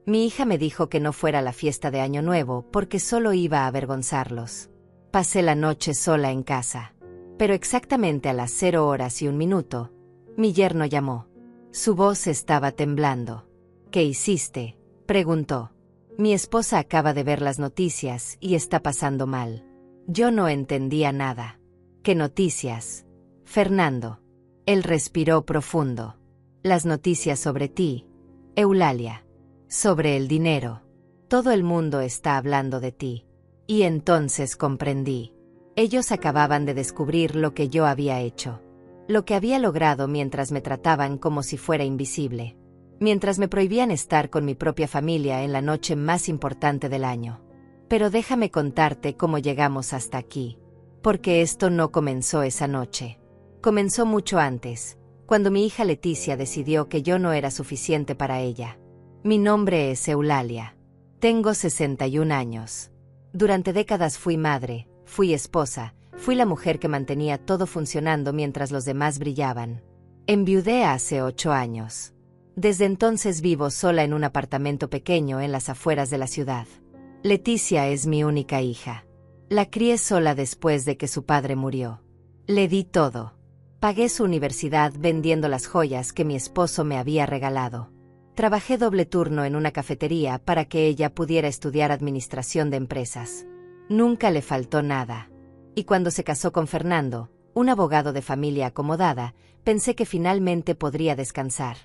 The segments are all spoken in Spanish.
Mi hija me dijo que no fuera a la fiesta de Año Nuevo porque solo iba a avergonzarlos. Pasé la noche sola en casa. Pero exactamente a las 0:01, mi yerno llamó. Su voz estaba temblando. ¿Qué hiciste?, preguntó. Mi esposa acaba de ver las noticias y está pasando mal. Yo no entendía nada. ¿Qué noticias, Fernando? Él respiró profundo. Las noticias sobre ti, Eulalia. Sobre el dinero. Todo el mundo está hablando de ti. Y entonces comprendí. Ellos acababan de descubrir lo que yo había hecho. Lo que había logrado mientras me trataban como si fuera invisible. Mientras me prohibían estar con mi propia familia en la noche más importante del año. Pero déjame contarte cómo llegamos hasta aquí. Porque esto no comenzó esa noche. Comenzó mucho antes, cuando mi hija Leticia decidió que yo no era suficiente para ella. Mi nombre es Eulalia. Tengo 61 años. Durante décadas fui madre, fui esposa, fui la mujer que mantenía todo funcionando mientras los demás brillaban. Enviudé hace 8 años. Desde entonces vivo sola en un apartamento pequeño en las afueras de la ciudad. Leticia es mi única hija. La crié sola después de que su padre murió. Le di todo. Pagué su universidad vendiendo las joyas que mi esposo me había regalado. Trabajé doble turno en una cafetería para que ella pudiera estudiar administración de empresas. Nunca le faltó nada. Y cuando se casó con Fernando, un abogado de familia acomodada, pensé que finalmente podría descansar.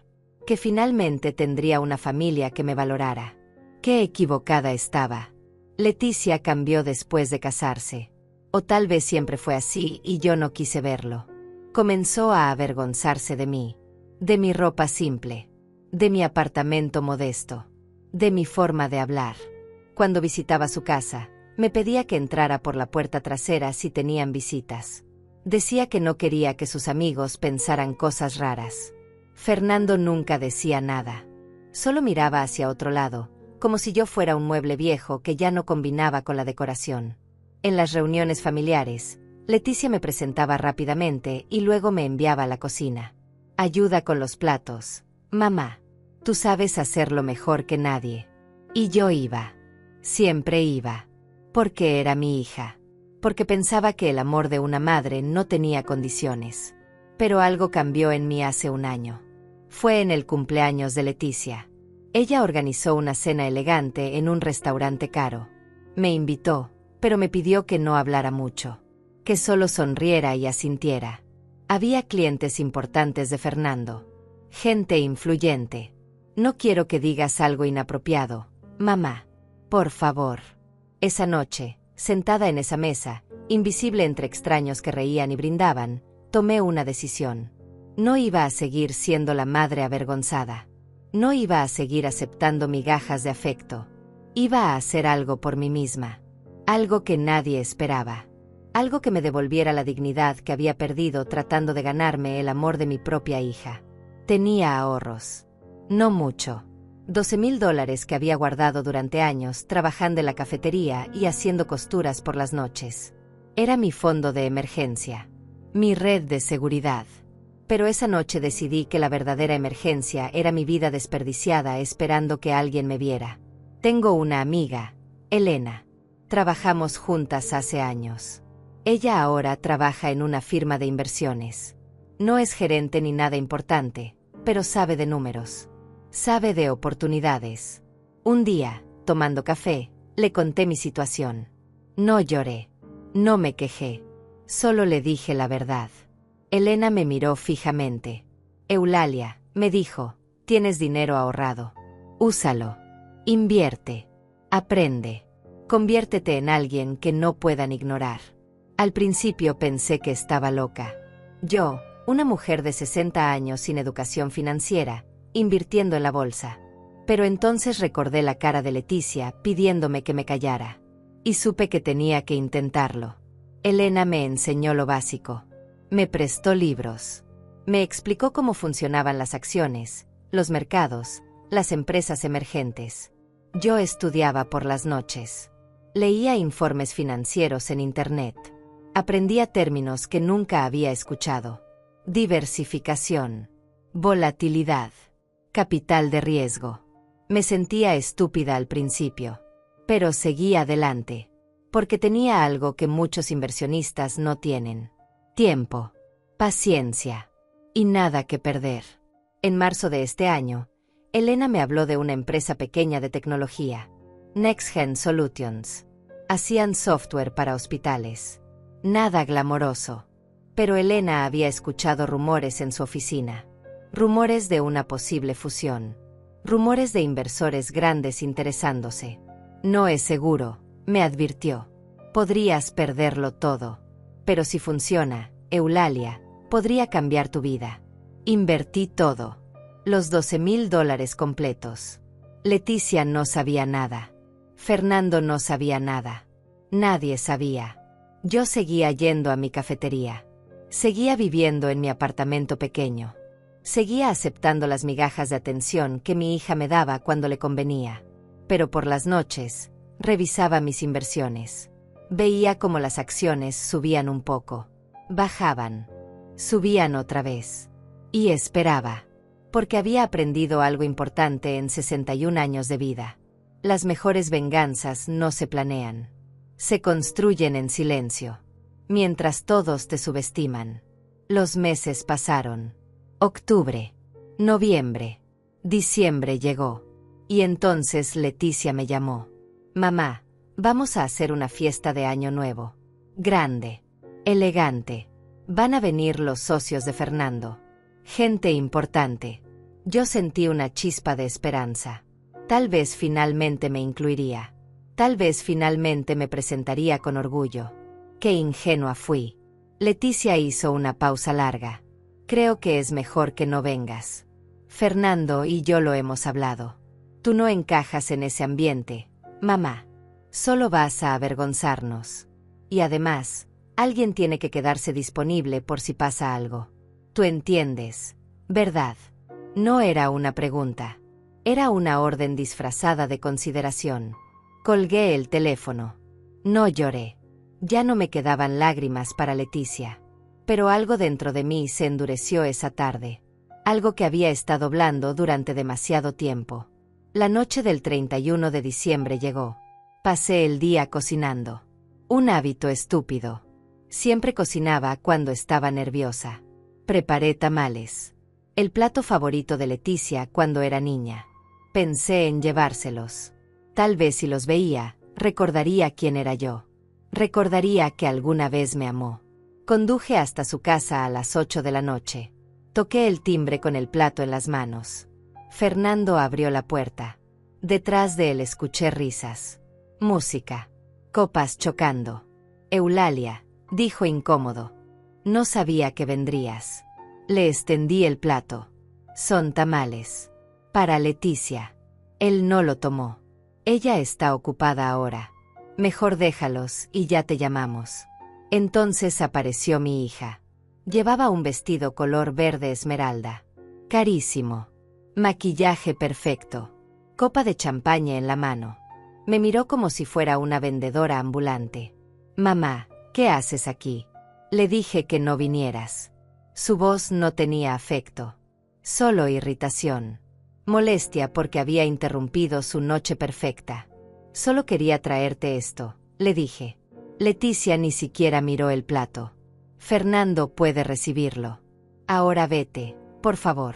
Que finalmente tendría una familia que me valorara. Qué equivocada estaba. Leticia cambió después de casarse. O tal vez siempre fue así y yo no quise verlo. Comenzó a avergonzarse de mí. De mi ropa simple. De mi apartamento modesto. De mi forma de hablar. Cuando visitaba su casa, me pedía que entrara por la puerta trasera si tenían visitas. Decía que no quería que sus amigos pensaran cosas raras. Fernando nunca decía nada. Solo miraba hacia otro lado, como si yo fuera un mueble viejo que ya no combinaba con la decoración. En las reuniones familiares, Leticia me presentaba rápidamente y luego me enviaba a la cocina. Ayuda con los platos. Mamá, tú sabes hacerlo mejor que nadie. Y yo iba. Siempre iba. Porque era mi hija. Porque pensaba que el amor de una madre no tenía condiciones. Pero algo cambió en mí hace un año. Fue en el cumpleaños de Leticia. Ella organizó una cena elegante en un restaurante caro. Me invitó, pero me pidió que no hablara mucho. Que solo sonriera y asintiera. Había clientes importantes de Fernando. Gente influyente. No quiero que digas algo inapropiado, mamá. Por favor. Esa noche, sentada en esa mesa, invisible entre extraños que reían y brindaban, tomé una decisión. No iba a seguir siendo la madre avergonzada. No iba a seguir aceptando migajas de afecto. Iba a hacer algo por mí misma. Algo que nadie esperaba. Algo que me devolviera la dignidad que había perdido tratando de ganarme el amor de mi propia hija. Tenía ahorros. No mucho. $12,000 que había guardado durante años trabajando en la cafetería y haciendo costuras por las noches. Era mi fondo de emergencia. Mi red de seguridad. Pero esa noche decidí que la verdadera emergencia era mi vida desperdiciada esperando que alguien me viera. Tengo una amiga, Elena. Trabajamos juntas hace años. Ella ahora trabaja en una firma de inversiones. No es gerente ni nada importante, pero sabe de números. Sabe de oportunidades. Un día, tomando café, le conté mi situación. No lloré. No me quejé. Solo le dije la verdad. Elena me miró fijamente. Eulalia, me dijo, tienes dinero ahorrado. Úsalo. Invierte. Aprende. Conviértete en alguien que no puedan ignorar. Al principio pensé que estaba loca. Yo, una mujer de 60 años sin educación financiera, invirtiendo en la bolsa. Pero entonces recordé la cara de Leticia pidiéndome que me callara. Y supe que tenía que intentarlo. Elena me enseñó lo básico. Me prestó libros. Me explicó cómo funcionaban las acciones, los mercados, las empresas emergentes. Yo estudiaba por las noches. Leía informes financieros en Internet. Aprendía términos que nunca había escuchado. Diversificación. Volatilidad. Capital de riesgo. Me sentía estúpida al principio, pero seguí adelante, porque tenía algo que muchos inversionistas no tienen: tiempo, paciencia y nada que perder. En marzo de este año, Elena me habló de una empresa pequeña de tecnología, NextGen Solutions. Hacían software para hospitales. Nada glamoroso. Pero Elena había escuchado rumores en su oficina. Rumores de una posible fusión. Rumores de inversores grandes interesándose. No es seguro, me advirtió. Podrías perderlo todo. Pero si funciona, Eulalia, podría cambiar tu vida. Invertí todo. Los $12,000 completos. Leticia no sabía nada. Fernando no sabía nada. Nadie sabía. Yo seguía yendo a mi cafetería. Seguía viviendo en mi apartamento pequeño. Seguía aceptando las migajas de atención que mi hija me daba cuando le convenía. Pero por las noches, revisaba mis inversiones. Veía cómo las acciones subían un poco. Bajaban. Subían otra vez. Y esperaba. Porque había aprendido algo importante en 61 años de vida. Las mejores venganzas no se planean. Se construyen en silencio. Mientras todos te subestiman. Los meses pasaron. Octubre. Noviembre. Diciembre llegó. Y entonces Leticia me llamó. Mamá, vamos a hacer una fiesta de Año Nuevo. Grande. Elegante. Van a venir los socios de Fernando. Gente importante. Yo sentí una chispa de esperanza. Tal vez finalmente me incluiría. Tal vez finalmente me presentaría con orgullo. Qué ingenua fui. Leticia hizo una pausa larga. Creo que es mejor que no vengas. Fernando y yo lo hemos hablado. Tú no encajas en ese ambiente, mamá. Solo vas a avergonzarnos. Y además, alguien tiene que quedarse disponible por si pasa algo. Tú entiendes, ¿verdad? No era una pregunta. Era una orden disfrazada de consideración. Colgué el teléfono. No lloré. Ya no me quedaban lágrimas para Leticia. Pero algo dentro de mí se endureció esa tarde. Algo que había estado blando durante demasiado tiempo. La noche del 31 de diciembre llegó. Pasé el día cocinando. Un hábito estúpido. Siempre cocinaba cuando estaba nerviosa. Preparé tamales. El plato favorito de Leticia cuando era niña. Pensé en llevárselos. Tal vez si los veía, recordaría quién era yo. Recordaría que alguna vez me amó. Conduje hasta su casa a las 8 de la noche. Toqué el timbre con el plato en las manos. Fernando abrió la puerta. Detrás de él escuché risas. Música. Copas chocando. Eulalia, dijo incómodo. No sabía que vendrías. Le extendí el plato. Son tamales. Para Leticia. Él no lo tomó. Ella está ocupada ahora. Mejor déjalos y ya te llamamos. Entonces apareció mi hija. Llevaba un vestido color verde esmeralda. Carísimo. Maquillaje perfecto. Copa de champaña en la mano. Me miró como si fuera una vendedora ambulante. Mamá, ¿qué haces aquí? Le dije que no vinieras. Su voz no tenía afecto. Solo irritación. Molestia porque había interrumpido su noche perfecta. Solo quería traerte esto, le dije. Leticia ni siquiera miró el plato. Fernando puede recibirlo. Ahora vete, por favor.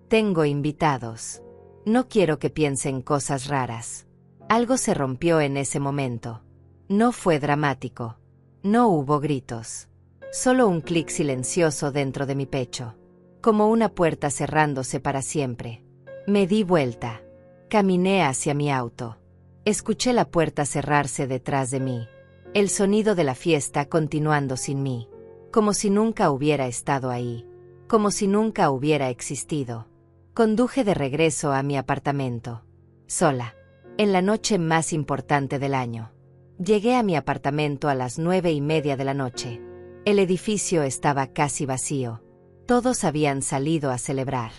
Tengo invitados. No quiero que piensen cosas raras. Algo se rompió en ese momento. No fue dramático. No hubo gritos. Solo un clic silencioso dentro de mi pecho. Como una puerta cerrándose para siempre. Me di vuelta. Caminé hacia mi auto. Escuché la puerta cerrarse detrás de mí. El sonido de la fiesta continuando sin mí. Como si nunca hubiera estado ahí. Como si nunca hubiera existido. Conduje de regreso a mi apartamento. Sola. En la noche más importante del año. Llegué a mi apartamento a las 9:30 de la noche. El edificio estaba casi vacío. Todos habían salido a celebrar.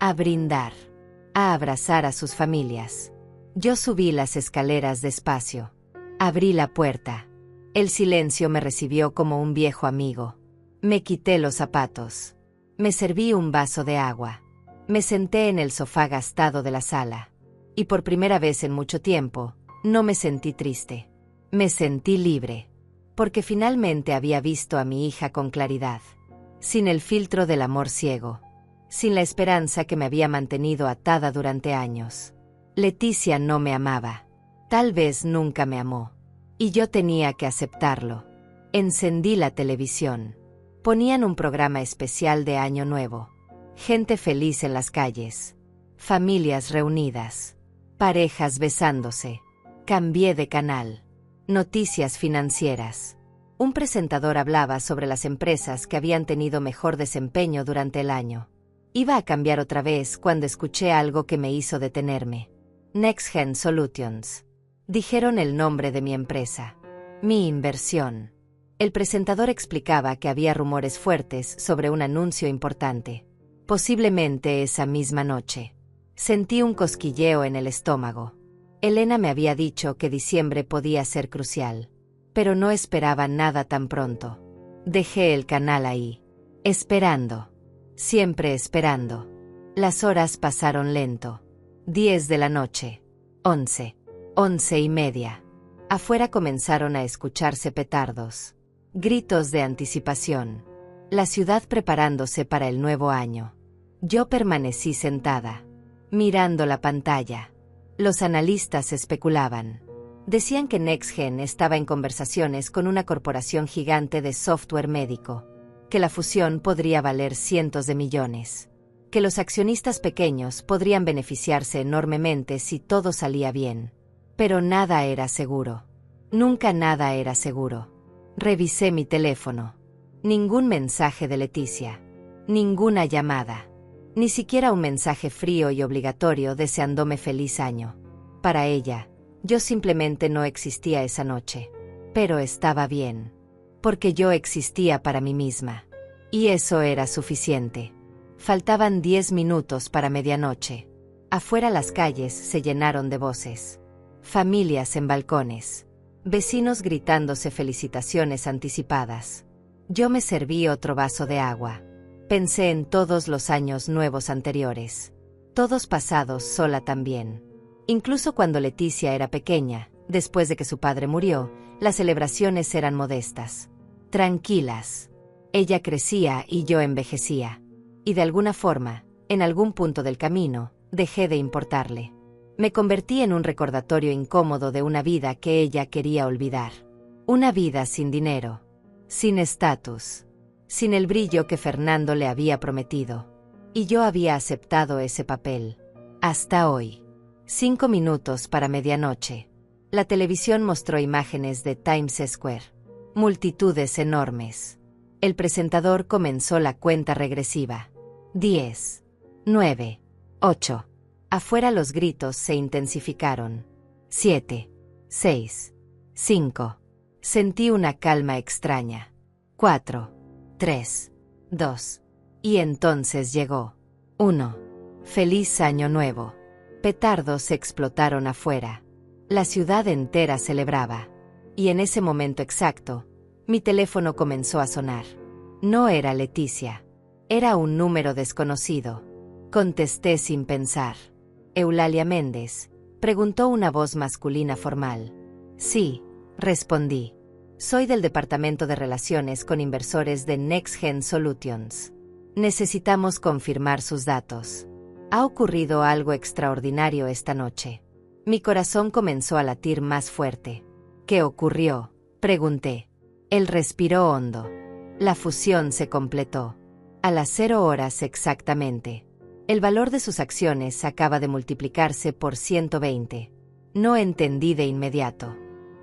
A brindar. A abrazar a sus familias. Yo subí las escaleras despacio. Abrí la puerta. El silencio me recibió como un viejo amigo. Me quité los zapatos. Me serví un vaso de agua. Me senté en el sofá gastado de la sala. Y por primera vez en mucho tiempo, no me sentí triste. Me sentí libre. Porque finalmente había visto a mi hija con claridad. Sin el filtro del amor ciego. Sin la esperanza que me había mantenido atada durante años. Leticia no me amaba. Tal vez nunca me amó. Y yo tenía que aceptarlo. Encendí la televisión. Ponían un programa especial de Año Nuevo. Gente feliz en las calles. Familias reunidas. Parejas besándose. Cambié de canal. Noticias financieras. Un presentador hablaba sobre las empresas que habían tenido mejor desempeño durante el año. Iba a cambiar otra vez cuando escuché algo que me hizo detenerme. NextGen Solutions. Dijeron el nombre de mi empresa. Mi inversión. El presentador explicaba que había rumores fuertes sobre un anuncio importante. Posiblemente esa misma noche. Sentí un cosquilleo en el estómago. Elena me había dicho que diciembre podía ser crucial. Pero no esperaba nada tan pronto. Dejé el canal ahí. Esperando. Siempre esperando. Las horas pasaron lento. 10 de la noche. 11. 11:30. Afuera comenzaron a escucharse petardos. Gritos de anticipación. La ciudad preparándose para el nuevo año. Yo permanecí sentada. Mirando la pantalla. Los analistas especulaban. Decían que NextGen estaba en conversaciones con una corporación gigante de software médico, que la fusión podría valer cientos de millones, que los accionistas pequeños podrían beneficiarse enormemente si todo salía bien. Pero nada era seguro. Nunca nada era seguro. Revisé mi teléfono. Ningún mensaje de Leticia. Ninguna llamada. Ni siquiera un mensaje frío y obligatorio deseándome feliz año. Para ella, yo simplemente no existía esa noche. Pero estaba bien. Porque yo existía para mí misma. Y eso era suficiente. Faltaban 10 minutos para medianoche. Afuera las calles se llenaron de voces. Familias en balcones. Vecinos gritándose felicitaciones anticipadas. Yo me serví otro vaso de agua. Pensé en todos los años nuevos anteriores. Todos pasados sola también. Incluso cuando Leticia era pequeña, después de que su padre murió, las celebraciones eran modestas. Tranquilas. Ella crecía y yo envejecía. Y de alguna forma, en algún punto del camino, dejé de importarle. Me convertí en un recordatorio incómodo de una vida que ella quería olvidar. Una vida sin dinero. Sin estatus. Sin el brillo que Fernando le había prometido. Y yo había aceptado ese papel. Hasta hoy. 5 minutos para medianoche. La televisión mostró imágenes de Times Square. Multitudes enormes. El presentador comenzó la cuenta regresiva. 10. 9. 8. Afuera los gritos se intensificaron. 7. 6. 5. Sentí una calma extraña. 4. 3. 2. Y entonces llegó. 1. Feliz Año Nuevo. Petardos explotaron afuera. La ciudad entera celebraba. Y en ese momento exacto, mi teléfono comenzó a sonar. No era Leticia. Era un número desconocido. Contesté sin pensar. Eulalia Méndez, preguntó una voz masculina formal. Sí, respondí. Soy del Departamento de Relaciones con Inversores de NextGen Solutions. Necesitamos confirmar sus datos. Ha ocurrido algo extraordinario esta noche. Mi corazón comenzó a latir más fuerte. ¿Qué ocurrió?, pregunté. Él respiró hondo. La fusión se completó. A las 0 horas exactamente. El valor de sus acciones acaba de multiplicarse por 120. No entendí de inmediato.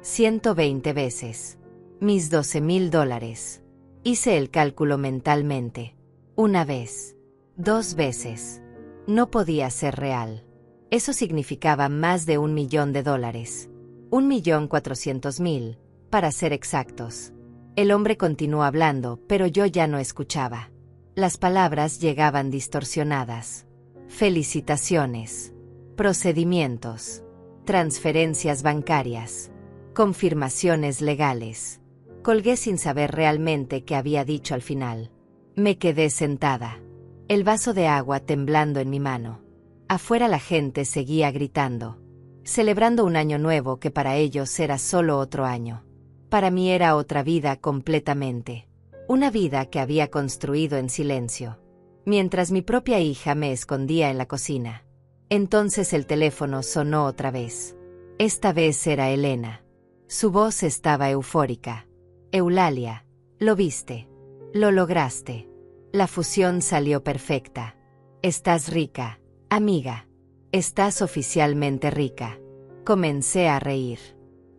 120 veces. Mis $12,000. Hice el cálculo mentalmente. Una vez. 2 veces. No podía ser real. Eso significaba más de $1 millón. $1,400,000, para ser exactos. El hombre continuó hablando, pero yo ya no escuchaba. Las palabras llegaban distorsionadas. Felicitaciones. Procedimientos. Transferencias bancarias. Confirmaciones legales. Colgué sin saber realmente qué había dicho al final. Me quedé sentada. El vaso de agua temblando en mi mano. Afuera la gente seguía gritando, celebrando un año nuevo que para ellos era solo otro año. Para mí era otra vida completamente. Una vida que había construido en silencio, mientras mi propia hija me escondía en la cocina. Entonces el teléfono sonó otra vez. Esta vez era Elena. Su voz estaba eufórica. Eulalia, lo viste. Lo lograste. La fusión salió perfecta. Estás rica, amiga. Estás oficialmente rica. Comencé a reír.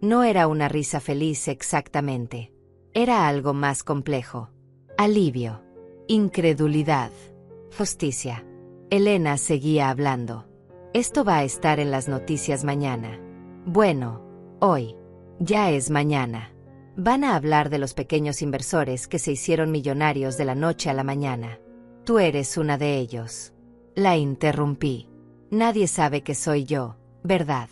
No era una risa feliz exactamente. Era algo más complejo. Alivio. Incredulidad. Justicia. Elena seguía hablando. Esto va a estar en las noticias mañana. Bueno, hoy. Ya es mañana. Van a hablar de los pequeños inversores que se hicieron millonarios de la noche a la mañana. Tú eres una de ellos. La interrumpí. Nadie sabe que soy yo, ¿verdad?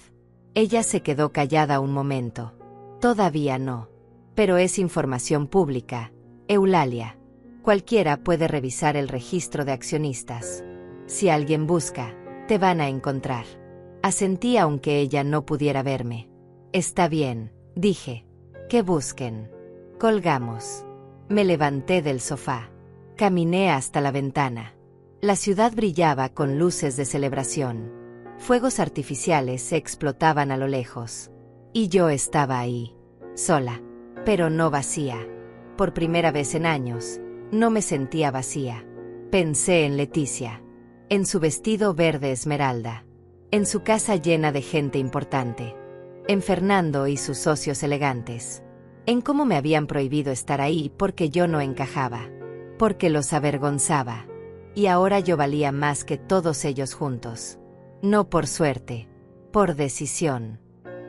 Ella se quedó callada un momento. Todavía no. Pero es información pública, Eulalia. Cualquiera puede revisar el registro de accionistas. Si alguien busca, te van a encontrar. Asentí aunque ella no pudiera verme. Está bien, dije. Que busquen. Colgamos. Me levanté del sofá. Caminé hasta la ventana. La ciudad brillaba con luces de celebración. Fuegos artificiales se explotaban a lo lejos. Y yo estaba ahí, sola, pero no vacía. Por primera vez en años, no me sentía vacía. Pensé en Leticia, en su vestido verde esmeralda, en su casa llena de gente importante, en Fernando y sus socios elegantes, en cómo me habían prohibido estar ahí porque yo no encajaba, porque los avergonzaba, y ahora yo valía más que todos ellos juntos. No por suerte, por decisión,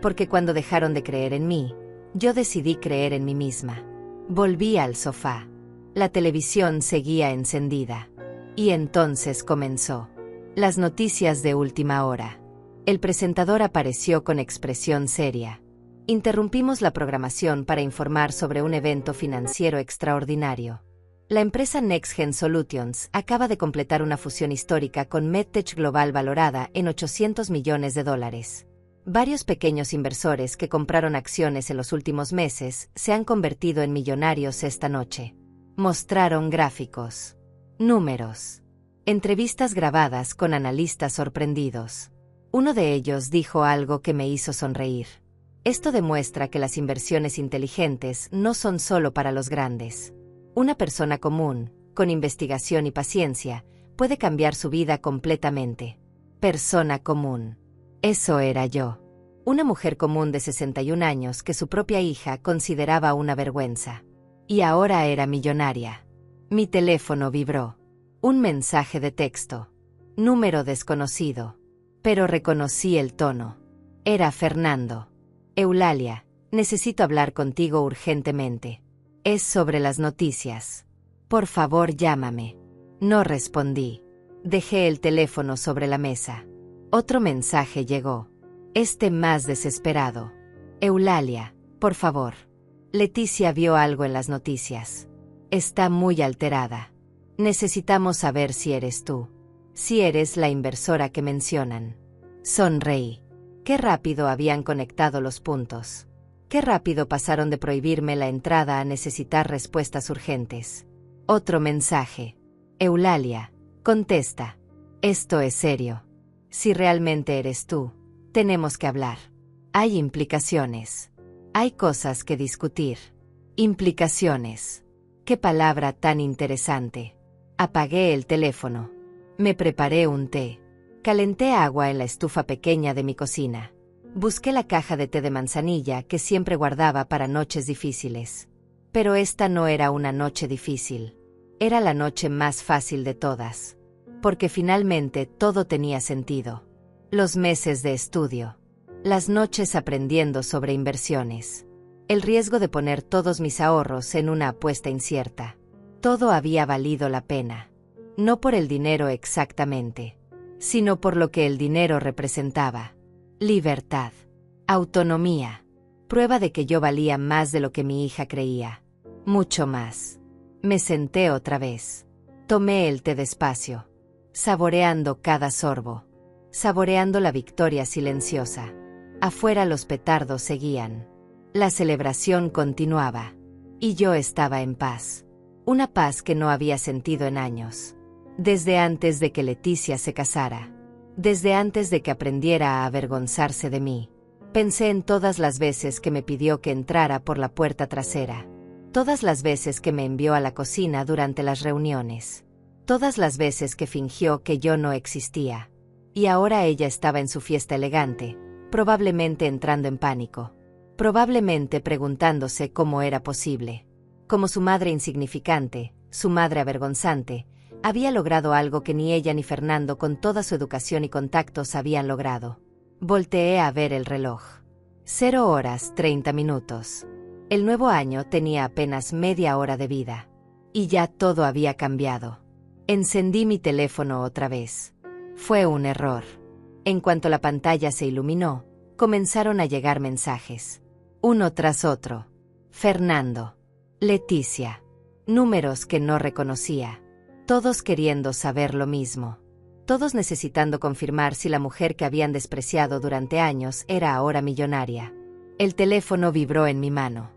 porque cuando dejaron de creer en mí, yo decidí creer en mí misma. Volví al sofá. La televisión seguía encendida. Y entonces comenzó. Las noticias de última hora. El presentador apareció con expresión seria. Interrumpimos la programación para informar sobre un evento financiero extraordinario. La empresa NextGen Solutions acaba de completar una fusión histórica con MedTech Global valorada en $800 millones. Varios pequeños inversores que compraron acciones en los últimos meses se han convertido en millonarios esta noche. Mostraron gráficos, números, entrevistas grabadas con analistas sorprendidos. Uno de ellos dijo algo que me hizo sonreír. Esto demuestra que las inversiones inteligentes no son solo para los grandes. Una persona común, con investigación y paciencia, puede cambiar su vida completamente. Persona común. Eso era yo. Una mujer común de 61 años que su propia hija consideraba una vergüenza. Y ahora era millonaria. Mi teléfono vibró. Un mensaje de texto. Número desconocido. Pero reconocí el tono. Era Fernando. Eulalia, necesito hablar contigo urgentemente. Es sobre las noticias. Por favor, llámame. No respondí. Dejé el teléfono sobre la mesa. Otro mensaje llegó. Este más desesperado. Eulalia, por favor. Leticia vio algo en las noticias. Está muy alterada. Necesitamos saber si eres tú. Si eres la inversora que mencionan. Sonreí. Qué rápido habían conectado los puntos. Qué rápido pasaron de prohibirme la entrada a necesitar respuestas urgentes. Otro mensaje. Eulalia, contesta. Esto es serio. Si realmente eres tú, tenemos que hablar. Hay implicaciones. Hay cosas que discutir. Implicaciones. Qué palabra tan interesante. Apagué el teléfono. Me preparé un té. Calenté agua en la estufa pequeña de mi cocina. Busqué la caja de té de manzanilla que siempre guardaba para noches difíciles. Pero esta no era una noche difícil. Era la noche más fácil de todas. Porque finalmente todo tenía sentido. Los meses de estudio. Las noches aprendiendo sobre inversiones. El riesgo de poner todos mis ahorros en una apuesta incierta. Todo había valido la pena. No por el dinero exactamente, sino por lo que el dinero representaba. Libertad. Autonomía. Prueba de que yo valía más de lo que mi hija creía. Mucho más. Me senté otra vez. Tomé el té despacio, saboreando cada sorbo. saboreando la victoria silenciosa. Afuera los petardos seguían. La celebración continuaba. Y yo estaba en paz. Una paz que no había sentido en años. Desde antes de que Leticia se casara. Desde antes de que aprendiera a avergonzarse de mí. Pensé en todas las veces que me pidió que entrara por la puerta trasera. Todas las veces que me envió a la cocina durante las reuniones. Todas las veces que fingió que yo no existía. Y ahora ella estaba en su fiesta elegante, probablemente entrando en pánico. Probablemente preguntándose cómo era posible. Como su madre insignificante, su madre avergonzante, había logrado algo que ni ella ni Fernando con toda su educación y contactos habían logrado. Volteé a ver el reloj. 0:30. El nuevo año tenía apenas media hora de vida. Y ya todo había cambiado. Encendí mi teléfono otra vez. Fue un error. En cuanto la pantalla se iluminó, comenzaron a llegar mensajes. Uno tras otro. Fernando. Leticia. Números que no reconocía. Todos queriendo saber lo mismo. Todos necesitando confirmar si la mujer que habían despreciado durante años era ahora millonaria. El teléfono vibró en mi mano.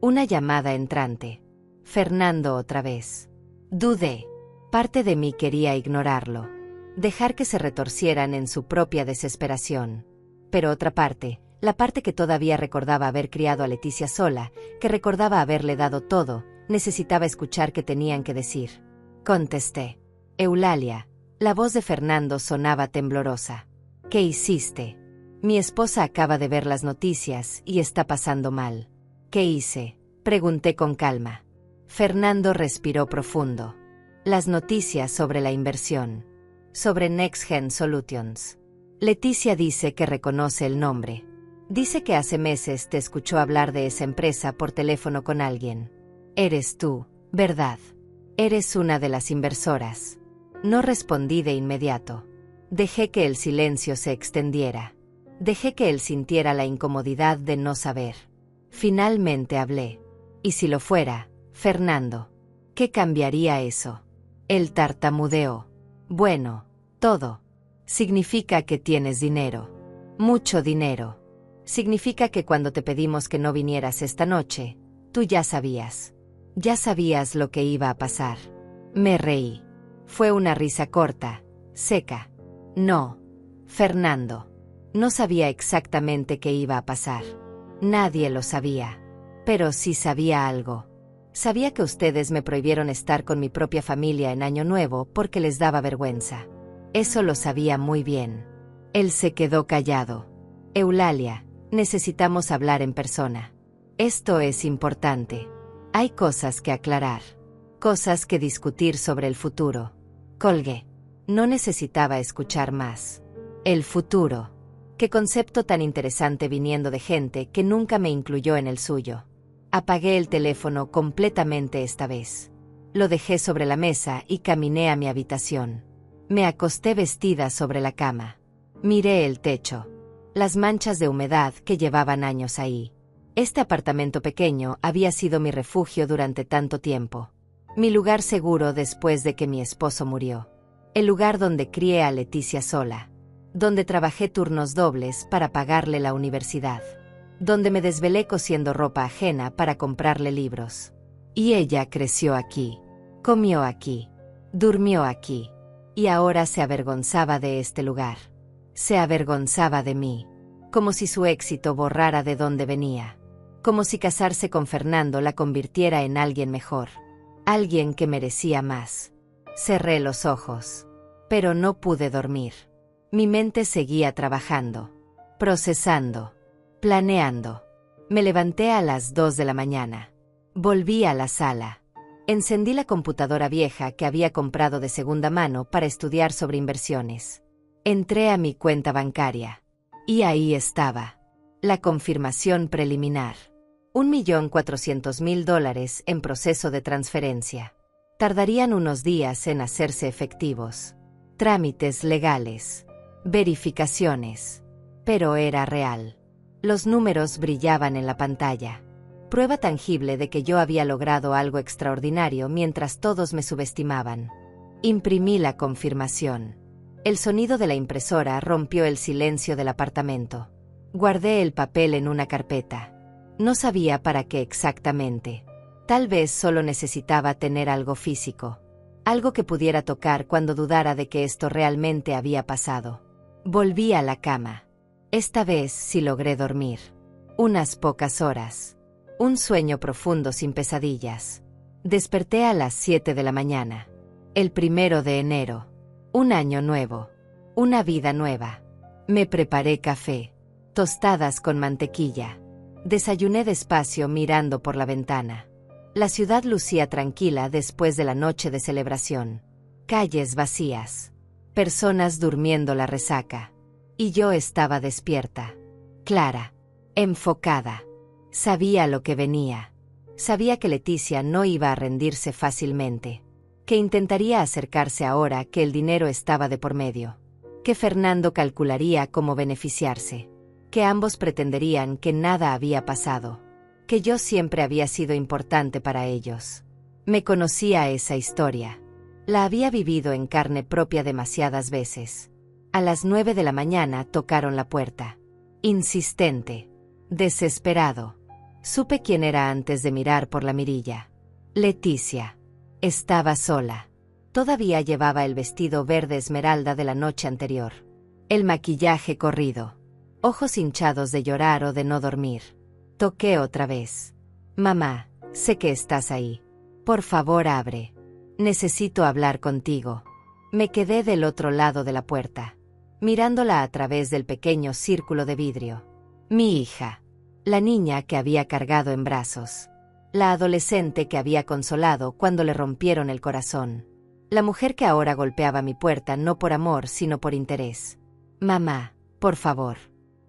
Una llamada entrante. Fernando otra vez. Dudé. Parte de mí quería ignorarlo. Dejar que se retorcieran en su propia desesperación. Pero otra parte, la parte que todavía recordaba haber criado a Leticia sola, que recordaba haberle dado todo, necesitaba escuchar qué tenían que decir. Contesté. Eulalia. La voz de Fernando sonaba temblorosa. ¿Qué hiciste? Mi esposa acaba de ver las noticias y está pasando mal. ¿Qué hice? Pregunté con calma. Fernando respiró profundo. Las noticias sobre la inversión. Sobre NextGen Solutions. Leticia dice que reconoce el nombre. Dice que hace meses te escuchó hablar de esa empresa por teléfono con alguien. Eres tú, ¿verdad? Eres una de las inversoras. No respondí de inmediato. Dejé que el silencio se extendiera. Dejé que él sintiera la incomodidad de no saber. Finalmente hablé. ¿Y si lo fuera, Fernando? ¿Qué cambiaría eso? Él tartamudeó. Bueno, todo. Significa que tienes dinero. Mucho dinero. Significa que cuando te pedimos que no vinieras esta noche, tú ya sabías. Ya sabías lo que iba a pasar. Me reí. Fue una risa corta, seca. No, Fernando. No sabía exactamente qué iba a pasar. Nadie lo sabía. Pero sí sabía algo. Sabía que ustedes me prohibieron estar con mi propia familia en Año Nuevo porque les daba vergüenza. Eso lo sabía muy bien. Él se quedó callado. Eulalia, necesitamos hablar en persona. Esto es importante. Hay cosas que aclarar. Cosas que discutir sobre el futuro. Colgué. No necesitaba escuchar más. El futuro. Qué concepto tan interesante viniendo de gente que nunca me incluyó en el suyo. Apagué el teléfono completamente esta vez. Lo dejé sobre la mesa y caminé a mi habitación. Me acosté vestida sobre la cama. Miré el techo. Las manchas de humedad que llevaban años ahí. Este apartamento pequeño había sido mi refugio durante tanto tiempo. Mi lugar seguro después de que mi esposo murió. El lugar donde crié a Leticia sola. Donde trabajé turnos dobles para pagarle la universidad. Donde me desvelé cosiendo ropa ajena para comprarle libros. Y ella creció aquí. Comió aquí. Durmió aquí. Y ahora se avergonzaba de este lugar. Se avergonzaba de mí. Como si su éxito borrara de dónde venía. Como si casarse con Fernando la convirtiera en alguien mejor. Alguien que merecía más. Cerré los ojos. Pero no pude dormir. Mi mente seguía trabajando. Procesando. Planeando. Me levanté a las 2 de la mañana. Volví a la sala. Encendí la computadora vieja que había comprado de segunda mano para estudiar sobre inversiones. Entré a mi cuenta bancaria. Y ahí estaba. La confirmación preliminar. $1.400.000 en proceso de transferencia. Tardarían unos días en hacerse efectivos. Trámites legales. Verificaciones. Pero era real. Los números brillaban en la pantalla. Prueba tangible de que yo había logrado algo extraordinario mientras todos me subestimaban. Imprimí la confirmación. El sonido de la impresora rompió el silencio del apartamento. Guardé el papel en una carpeta. No sabía para qué exactamente. Tal vez solo necesitaba tener algo físico. Algo que pudiera tocar cuando dudara de que esto realmente había pasado. Volví a la cama. Esta vez sí logré dormir. Unas pocas horas. Un sueño profundo sin pesadillas. Desperté a las 7 de la mañana. El 1 de enero. Un año nuevo. Una vida nueva. Me preparé café. Tostadas con mantequilla. Desayuné despacio mirando por la ventana. La ciudad lucía tranquila después de la noche de celebración. Calles vacías. Personas durmiendo la resaca. Y yo estaba despierta. Clara. Enfocada. Sabía lo que venía. Sabía que Leticia no iba a rendirse fácilmente. Que intentaría acercarse ahora que el dinero estaba de por medio. Que Fernando calcularía cómo beneficiarse. Que ambos pretenderían que nada había pasado. Que yo siempre había sido importante para ellos. Me conocía esa historia. La había vivido en carne propia demasiadas veces. A las 9 de la mañana tocaron la puerta. Insistente. Desesperado. Supe quién era antes de mirar por la mirilla. Leticia. Estaba sola. Todavía llevaba el vestido verde esmeralda de la noche anterior. El maquillaje corrido. Ojos hinchados de llorar o de no dormir. Toqué otra vez. Mamá, sé que estás ahí. Por favor, abre. Necesito hablar contigo. Me quedé del otro lado de la puerta, mirándola a través del pequeño círculo de vidrio. Mi hija. La niña que había cargado en brazos. La adolescente que había consolado cuando le rompieron el corazón. La mujer que ahora golpeaba mi puerta no por amor, sino por interés. Mamá, por favor.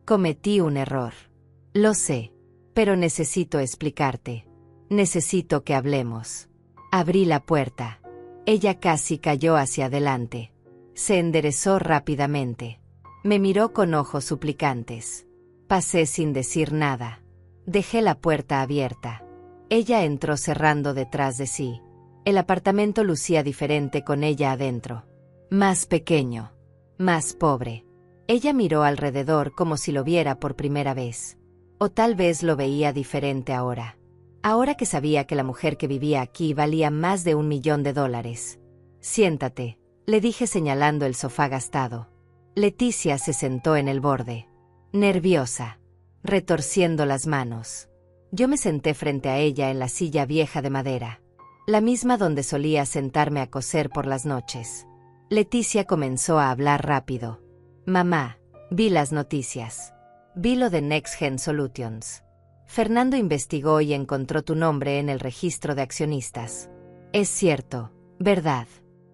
Cometí un error. Lo sé. Pero necesito explicarte. Necesito que hablemos. Abrí la puerta. Ella casi cayó hacia adelante. Se enderezó rápidamente. Me miró con ojos suplicantes. Pasé sin decir nada. Dejé la puerta abierta. Ella entró cerrando detrás de sí. El apartamento lucía diferente con ella adentro. Más pequeño. Más pobre. Ella miró alrededor como si lo viera por primera vez. O tal vez lo veía diferente ahora. Ahora que sabía que la mujer que vivía aquí valía más de $1 millón. Siéntate, le dije señalando el sofá gastado. Leticia se sentó en el borde. Nerviosa. Retorciendo las manos. Yo me senté frente a ella en la silla vieja de madera. La misma donde solía sentarme a coser por las noches. Leticia comenzó a hablar rápido. Mamá, vi las noticias. Vi lo de Next Gen Solutions. Fernando investigó y encontró tu nombre en el registro de accionistas. Es cierto, ¿verdad?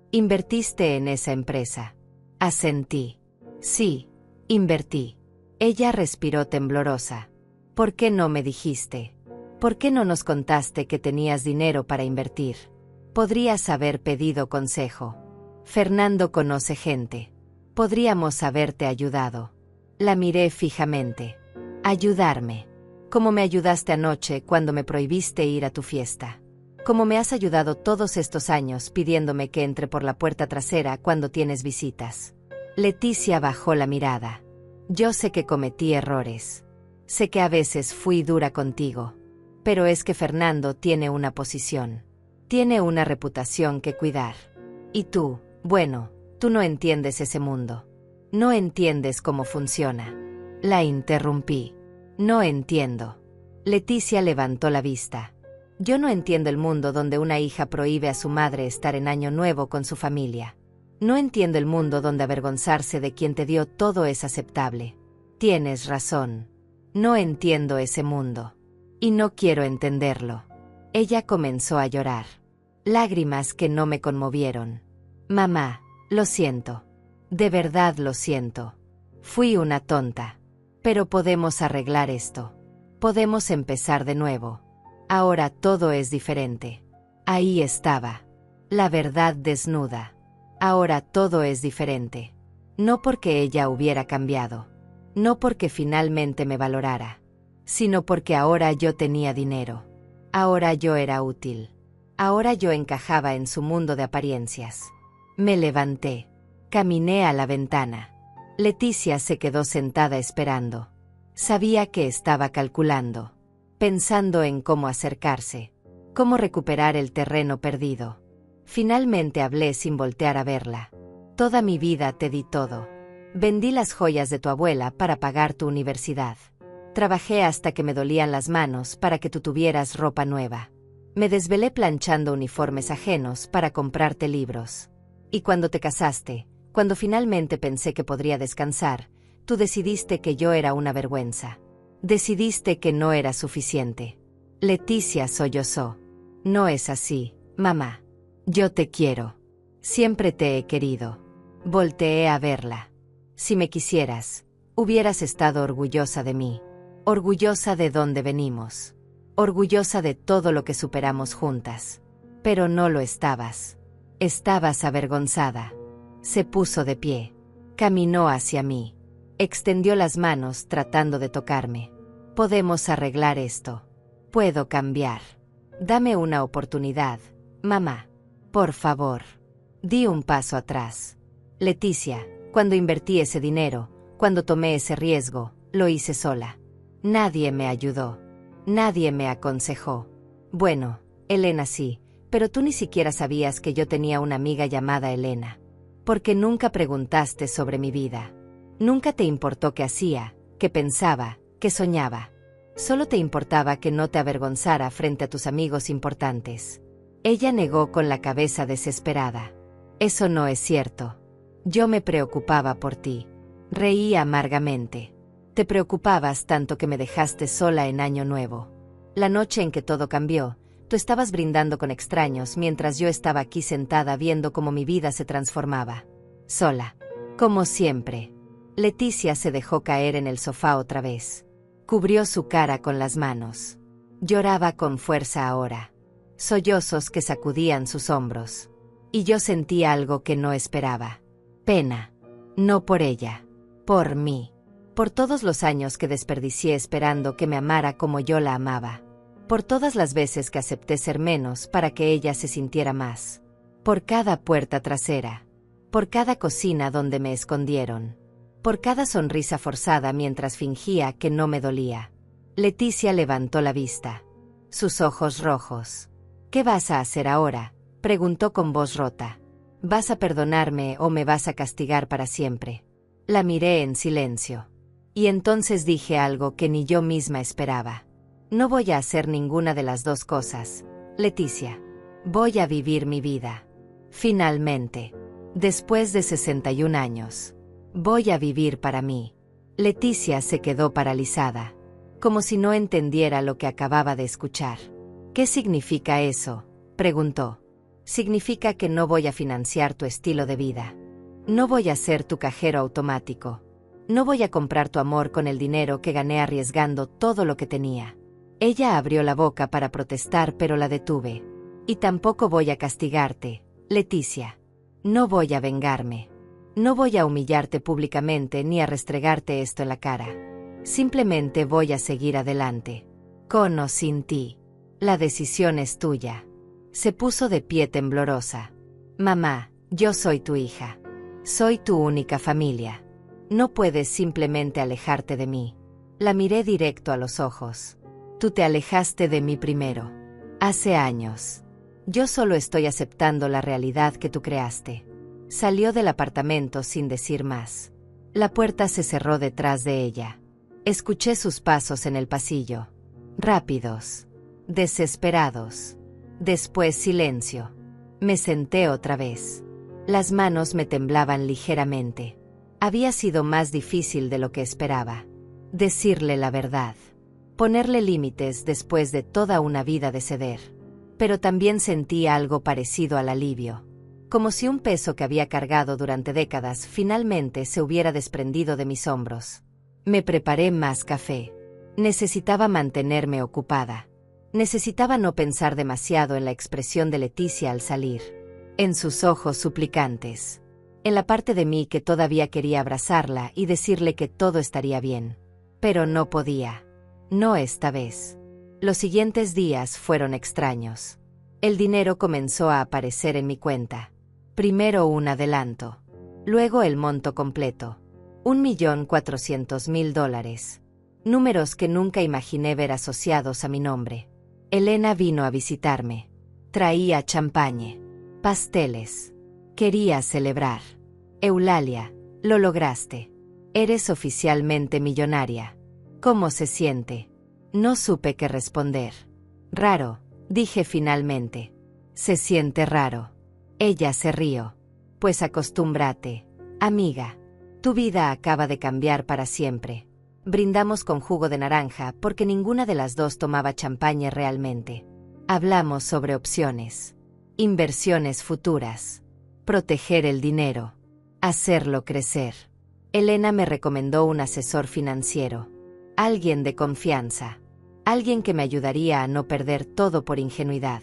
Invertiste en esa empresa. Asentí. Sí, invertí. Ella respiró temblorosa. ¿Por qué no me dijiste? ¿Por qué no nos contaste que tenías dinero para invertir? Podrías haber pedido consejo. Fernando conoce gente. Podríamos haberte ayudado. La miré fijamente. Ayudarme. Como me ayudaste anoche cuando me prohibiste ir a tu fiesta. Como me has ayudado todos estos años pidiéndome que entre por la puerta trasera cuando tienes visitas. Leticia bajó la mirada. Yo sé que cometí errores. Sé que a veces fui dura contigo. Pero es que Fernando tiene una posición. Tiene una reputación que cuidar. Y tú, bueno, tú no entiendes ese mundo. No entiendes cómo funciona. La interrumpí. No entiendo. Leticia levantó la vista. Yo no entiendo el mundo donde una hija prohíbe a su madre estar en Año Nuevo con su familia. No entiendo el mundo donde avergonzarse de quien te dio todo es aceptable. Tienes razón. No entiendo ese mundo. Y no quiero entenderlo. Ella comenzó a llorar. Lágrimas que no me conmovieron. Mamá, lo siento. De verdad lo siento. Fui una tonta. Pero podemos arreglar esto. Podemos empezar de nuevo. Ahora todo es diferente. Ahí estaba. La verdad desnuda. Ahora todo es diferente. No porque ella hubiera cambiado. No porque finalmente me valorara. Sino porque ahora yo tenía dinero. Ahora yo era útil. Ahora yo encajaba en su mundo de apariencias. Me levanté. Caminé a la ventana. Leticia se quedó sentada esperando. Sabía que estaba calculando, pensando en cómo acercarse, cómo recuperar el terreno perdido. Finalmente hablé sin voltear a verla. Toda mi vida te di todo. Vendí las joyas de tu abuela para pagar tu universidad. Trabajé hasta que me dolían las manos para que tú tuvieras ropa nueva. Me desvelé planchando uniformes ajenos para comprarte libros. Y cuando te casaste, cuando finalmente pensé que podría descansar, tú decidiste que yo era una vergüenza. Decidiste que no era suficiente. Leticia sollozó. No es así, mamá. Yo te quiero. Siempre te he querido. Volteé a verla. Si me quisieras, hubieras estado orgullosa de mí. Orgullosa de dónde venimos. Orgullosa de todo lo que superamos juntas. Pero no lo estabas. Estabas avergonzada. Se puso de pie. Caminó hacia mí. Extendió las manos tratando de tocarme. Podemos arreglar esto. Puedo cambiar. Dame una oportunidad, mamá. Por favor. Di un paso atrás. Leticia, cuando invertí ese dinero, cuando tomé ese riesgo, lo hice sola. Nadie me ayudó. Nadie me aconsejó. Bueno, Elena sí, pero tú ni siquiera sabías que yo tenía una amiga llamada Elena. Porque nunca preguntaste sobre mi vida. Nunca te importó qué hacía, qué pensaba, qué soñaba. Solo te importaba que no te avergonzara frente a tus amigos importantes. Ella negó con la cabeza desesperada. Eso no es cierto. Yo me preocupaba por ti. Reí amargamente. Te preocupabas tanto que me dejaste sola en Año Nuevo. La noche en que todo cambió, tú estabas brindando con extraños mientras yo estaba aquí sentada viendo cómo mi vida se transformaba. Sola. Como siempre. Leticia se dejó caer en el sofá otra vez. Cubrió su cara con las manos. Lloraba con fuerza ahora. Sollozos que sacudían sus hombros. Y yo sentí algo que no esperaba. Pena. No por ella. Por mí. Por todos los años que desperdicié esperando que me amara como yo la amaba. Por todas las veces que acepté ser menos para que ella se sintiera más. Por cada puerta trasera. Por cada cocina donde me escondieron. Por cada sonrisa forzada mientras fingía que no me dolía. Leticia levantó la vista. Sus ojos rojos. ¿Qué vas a hacer ahora?, preguntó con voz rota. ¿Vas a perdonarme o me vas a castigar para siempre? La miré en silencio. Y entonces dije algo que ni yo misma esperaba. No voy a hacer ninguna de las dos cosas, Leticia. Voy a vivir mi vida. Finalmente. Después de 61 años. Voy a vivir para mí. Leticia se quedó paralizada. Como si no entendiera lo que acababa de escuchar. ¿Qué significa eso?, preguntó. Significa que no voy a financiar tu estilo de vida. No voy a ser tu cajero automático. No voy a comprar tu amor con el dinero que gané arriesgando todo lo que tenía. Ella abrió la boca para protestar, pero la detuve. Y tampoco voy a castigarte, Leticia. No voy a vengarme. No voy a humillarte públicamente ni a restregarte esto en la cara. Simplemente voy a seguir adelante. Con o sin ti. La decisión es tuya. Se puso de pie temblorosa. Mamá, yo soy tu hija. Soy tu única familia. No puedes simplemente alejarte de mí. La miré directo a los ojos. Tú te alejaste de mí primero. Hace años. Yo solo estoy aceptando la realidad que tú creaste. Salió del apartamento sin decir más. La puerta se cerró detrás de ella. Escuché sus pasos en el pasillo. Rápidos. Desesperados. Después silencio. Me senté otra vez. Las manos me temblaban ligeramente. Había sido más difícil de lo que esperaba. Decirle la verdad. Ponerle límites después de toda una vida de ceder. Pero también sentí algo parecido al alivio. Como si un peso que había cargado durante décadas finalmente se hubiera desprendido de mis hombros. Me preparé más café. Necesitaba mantenerme ocupada. Necesitaba no pensar demasiado en la expresión de Leticia al salir. En sus ojos suplicantes. En la parte de mí que todavía quería abrazarla y decirle que todo estaría bien. Pero no podía. No esta vez. Los siguientes días fueron extraños. El dinero comenzó a aparecer en mi cuenta. Primero un adelanto. Luego el monto completo. $1.400.000. Números que nunca imaginé ver asociados a mi nombre. Elena vino a visitarme. Traía champagne, pasteles. Quería celebrar. Eulalia, lo lograste. Eres oficialmente millonaria. ¿Cómo se siente? No supe qué responder. Raro, dije finalmente. Se siente raro. Ella se rió. Pues acostúmbrate, amiga. Tu vida acaba de cambiar para siempre. Brindamos con jugo de naranja porque ninguna de las dos tomaba champaña realmente. Hablamos sobre opciones, inversiones futuras, proteger el dinero, hacerlo crecer. Elena me recomendó un asesor financiero, alguien de confianza, alguien que me ayudaría a no perder todo por ingenuidad.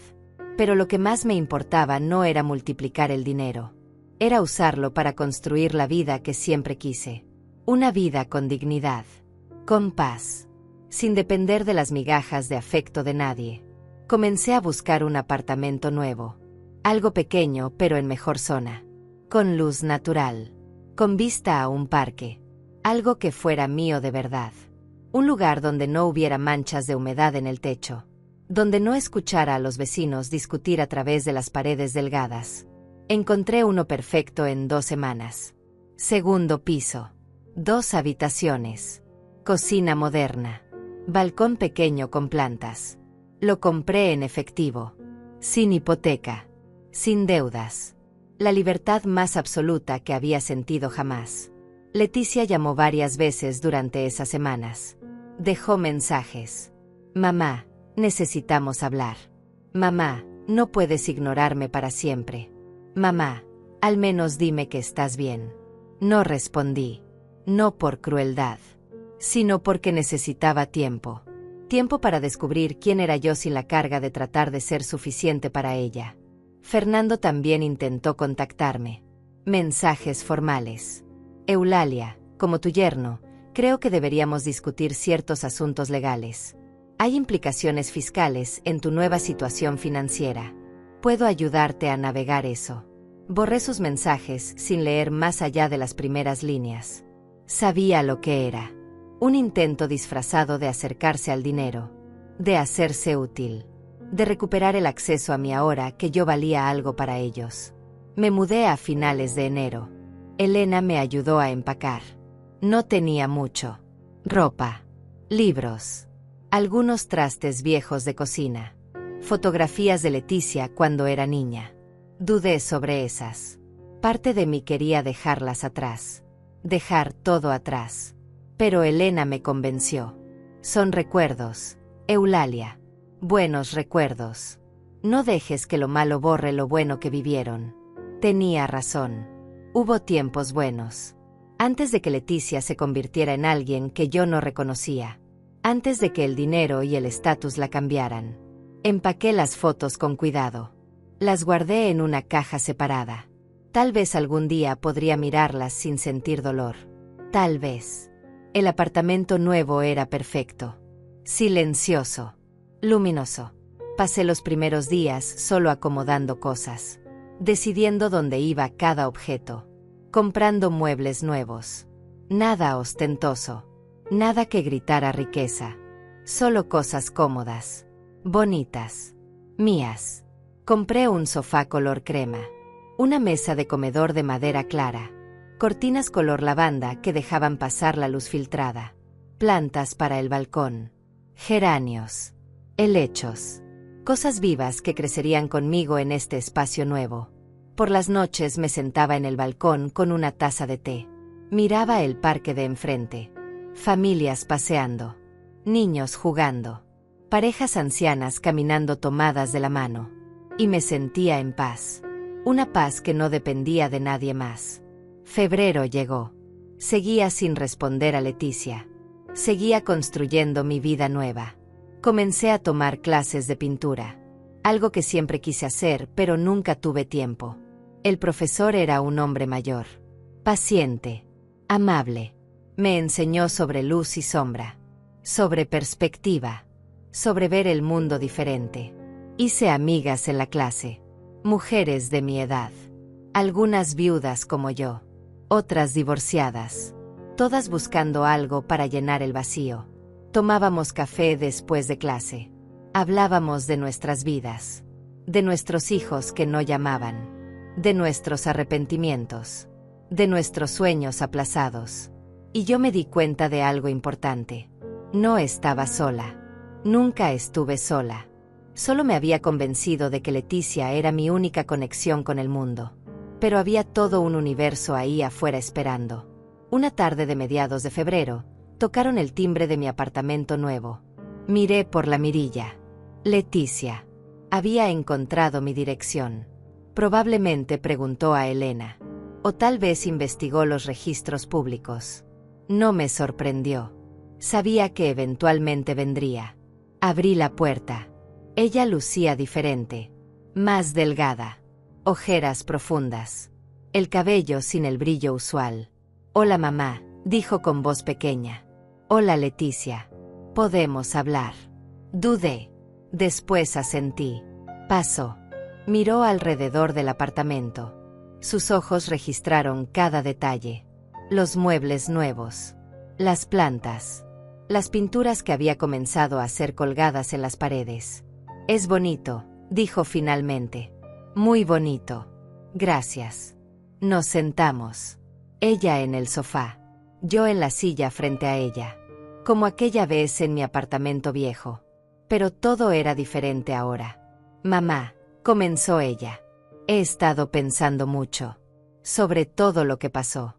Pero lo que más me importaba no era multiplicar el dinero, era usarlo para construir la vida que siempre quise. Una vida con dignidad, con paz, sin depender de las migajas de afecto de nadie. Comencé a buscar un apartamento nuevo, algo pequeño pero en mejor zona, con luz natural, con vista a un parque, algo que fuera mío de verdad. Un lugar donde no hubiera manchas de humedad en el techo, donde no escuchara a los vecinos discutir a través de las paredes delgadas. Encontré uno perfecto en 2 semanas. Segundo piso, 2 habitaciones, cocina moderna, balcón pequeño con plantas. Lo compré en efectivo, sin hipoteca, sin deudas. La libertad más absoluta que había sentido jamás. Leticia llamó varias veces durante esas semanas. Dejó mensajes. Mamá, necesitamos hablar. Mamá, no puedes ignorarme para siempre. Mamá, al menos dime que estás bien. No respondí. No por crueldad, sino porque necesitaba tiempo. Tiempo para descubrir quién era yo sin la carga de tratar de ser suficiente para ella. Fernando también intentó contactarme. Mensajes formales. Eulalia, como tu yerno, creo que deberíamos discutir ciertos asuntos legales. Hay implicaciones fiscales en tu nueva situación financiera. Puedo ayudarte a navegar eso. Borré sus mensajes sin leer más allá de las primeras líneas. Sabía lo que era. Un intento disfrazado de acercarse al dinero, de hacerse útil, de recuperar el acceso a mí ahora que yo valía algo para ellos. Me mudé a finales de enero. Elena me ayudó a empacar. No tenía mucho. Ropa, libros, algunos trastes viejos de cocina, fotografías de Leticia cuando era niña. Dudé sobre esas. Parte de mí quería dejarlas atrás, dejar todo atrás. Pero Elena me convenció. Son recuerdos, Eulalia. Buenos recuerdos. No dejes que lo malo borre lo bueno que vivieron. Tenía razón. Hubo tiempos buenos. Antes de que Leticia se convirtiera en alguien que yo no reconocía. Antes de que el dinero y el estatus la cambiaran. Empaqué las fotos con cuidado. Las guardé en una caja separada. Tal vez algún día podría mirarlas sin sentir dolor. Tal vez. El apartamento nuevo era perfecto. Silencioso. Luminoso. Pasé los primeros días solo acomodando cosas. Decidiendo dónde iba cada objeto. Comprando muebles nuevos. Nada ostentoso. Nada que gritara riqueza. Solo cosas cómodas. Bonitas. Mías. Compré un sofá color crema. Una mesa de comedor de madera clara. Cortinas color lavanda que dejaban pasar la luz filtrada. Plantas para el balcón. Geranios. Helechos. Cosas vivas que crecerían conmigo en este espacio nuevo. Por las noches me sentaba en el balcón con una taza de té. Miraba el parque de enfrente. Familias paseando. Niños jugando. Parejas ancianas caminando tomadas de la mano. Y me sentía en paz. Una paz que no dependía de nadie más. Febrero llegó. Seguía sin responder a Leticia. Seguía construyendo mi vida nueva. Comencé a tomar clases de pintura. Algo que siempre quise hacer, pero nunca tuve tiempo. El profesor era un hombre mayor. Paciente. Amable. Me enseñó sobre luz y sombra. Sobre perspectiva. Sobre ver el mundo diferente. Hice amigas en la clase. Mujeres de mi edad. Algunas viudas como yo. otras divorciadas, todas buscando algo para llenar el vacío. Tomábamos café después de clase. Hablábamos de nuestras vidas, de nuestros hijos que no llamaban, de nuestros arrepentimientos, de nuestros sueños aplazados. Y yo me di cuenta de algo importante. No estaba sola. Nunca estuve sola. Solo me había convencido de que Leticia era mi única conexión con el mundo. Pero había todo un universo ahí afuera esperando. Una tarde de mediados de febrero, tocaron el timbre de mi apartamento nuevo. Miré por la mirilla. Leticia. Había encontrado mi dirección. Probablemente preguntó a Elena. O tal vez investigó los registros públicos. No me sorprendió. Sabía que eventualmente vendría. Abrí la puerta. Ella lucía diferente. Más delgada. Ojeras profundas. El cabello sin el brillo usual. Hola mamá, dijo con voz pequeña. Hola Leticia. ¿Podemos hablar? Dudé. Después asentí. Pasó. Miró alrededor del apartamento. Sus ojos registraron cada detalle. Los muebles nuevos. Las plantas. Las pinturas que había comenzado a ser colgadas en las paredes. Es bonito, dijo finalmente. Muy bonito. Gracias. Nos sentamos. Ella en el sofá. Yo en la silla frente a ella. Como aquella vez en mi apartamento viejo. Pero todo era diferente ahora. Mamá, comenzó ella. He estado pensando mucho. Sobre todo lo que pasó.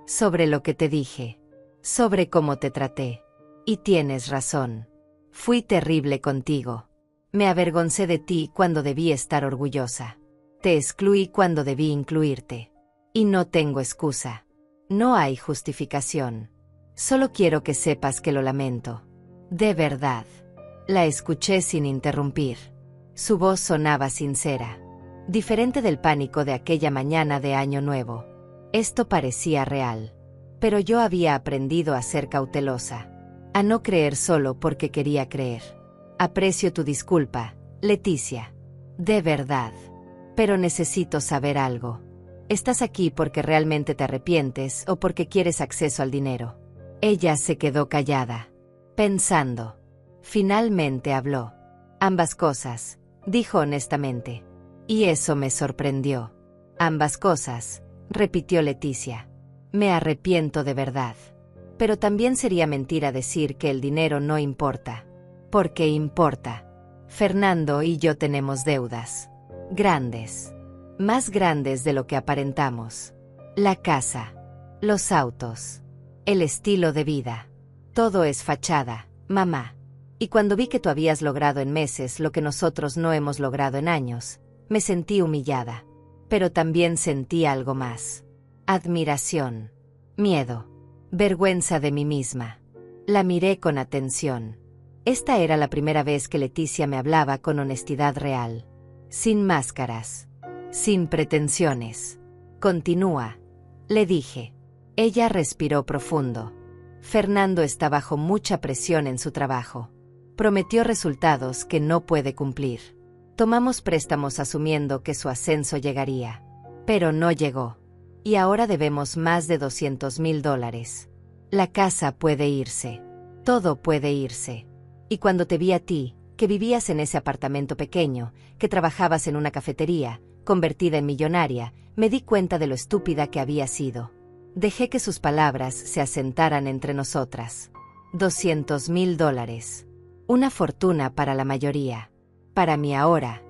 Sobre lo que te dije. Sobre cómo te traté. Y tienes razón. Fui terrible contigo. Me avergoncé de ti cuando debí estar orgullosa. Te excluí cuando debí incluirte. Y no tengo excusa. No hay justificación. Solo quiero que sepas que lo lamento. De verdad. La escuché sin interrumpir. Su voz sonaba sincera. Diferente del pánico de aquella mañana de Año Nuevo. Esto parecía real. Pero yo había aprendido a ser cautelosa. A no creer solo porque quería creer. Aprecio tu disculpa, Leticia. De verdad. Pero necesito saber algo. ¿Estás aquí porque realmente te arrepientes o porque quieres acceso al dinero? Ella se quedó callada, pensando. Finalmente habló. Ambas cosas, dijo honestamente. Y eso me sorprendió. Ambas cosas, repitió Leticia. Me arrepiento de verdad. Pero también sería mentira decir que el dinero no importa. Porque importa. Fernando y yo tenemos deudas. Grandes. Más grandes de lo que aparentamos. La casa. Los autos. El estilo de vida. Todo es fachada, mamá. Y cuando vi que tú habías logrado en meses lo que nosotros no hemos logrado en años, me sentí humillada. Pero también sentí algo más. Admiración. Miedo. Vergüenza de mí misma. La miré con atención. Esta era la primera vez que Leticia me hablaba con honestidad real. Sin máscaras. Sin pretensiones. Continúa. Le dije. Ella respiró profundo. Fernando está bajo mucha presión en su trabajo. Prometió resultados que no puede cumplir. Tomamos préstamos asumiendo que su ascenso llegaría. Pero no llegó. Y ahora debemos más de $200,000. La casa puede irse. Todo puede irse. Y cuando te vi a ti, que vivías en ese apartamento pequeño, que trabajabas en una cafetería, convertida en millonaria, me di cuenta de lo estúpida que había sido. Dejé que sus palabras se asentaran entre nosotras. $200,000. Una fortuna para la mayoría. Para mí ahora.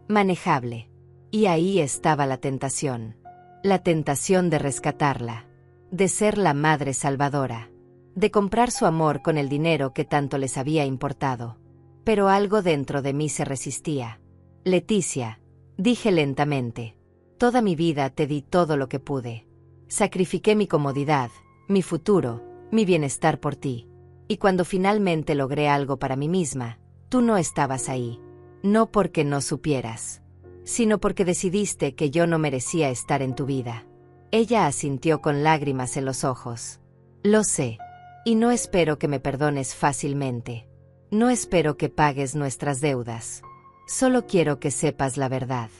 Manejable. Y ahí estaba la tentación. La tentación de rescatarla. De ser la madre salvadora. De comprar su amor con el dinero que tanto les había importado. Pero algo dentro de mí se resistía. Leticia, dije lentamente. Toda mi vida te di todo lo que pude. Sacrifiqué mi comodidad, mi futuro, mi bienestar por ti. Y cuando finalmente logré algo para mí misma, tú no estabas ahí. No porque no supieras, sino porque decidiste que yo no merecía estar en tu vida. Ella asintió con lágrimas en los ojos. Lo sé. Y no espero que me perdones fácilmente. No espero que pagues nuestras deudas. Solo quiero que sepas la verdad.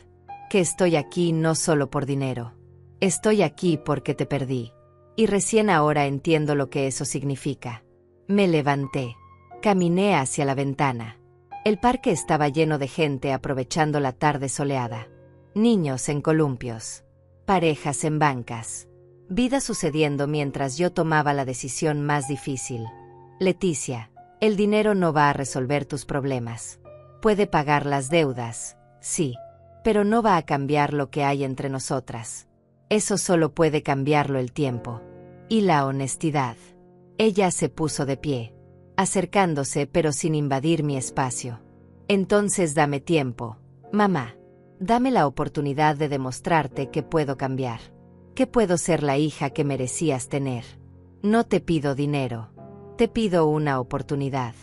Que estoy aquí no solo por dinero. Estoy aquí porque te perdí. Y recién ahora entiendo lo que eso significa. Me levanté. Caminé hacia la ventana. El parque estaba lleno de gente aprovechando la tarde soleada. Niños en columpios. Parejas en bancas. Vida sucediendo mientras yo tomaba la decisión más difícil. Leticia, el dinero no va a resolver tus problemas. Puede pagar las deudas, sí, pero no va a cambiar lo que hay entre nosotras. Eso solo puede cambiarlo el tiempo. Y la honestidad. Ella se puso de pie, acercándose pero sin invadir mi espacio. Entonces dame tiempo, mamá. Dame la oportunidad de demostrarte que puedo cambiar. Que puedo ser la hija que merecías tener. No te pido dinero. Te pido una oportunidad.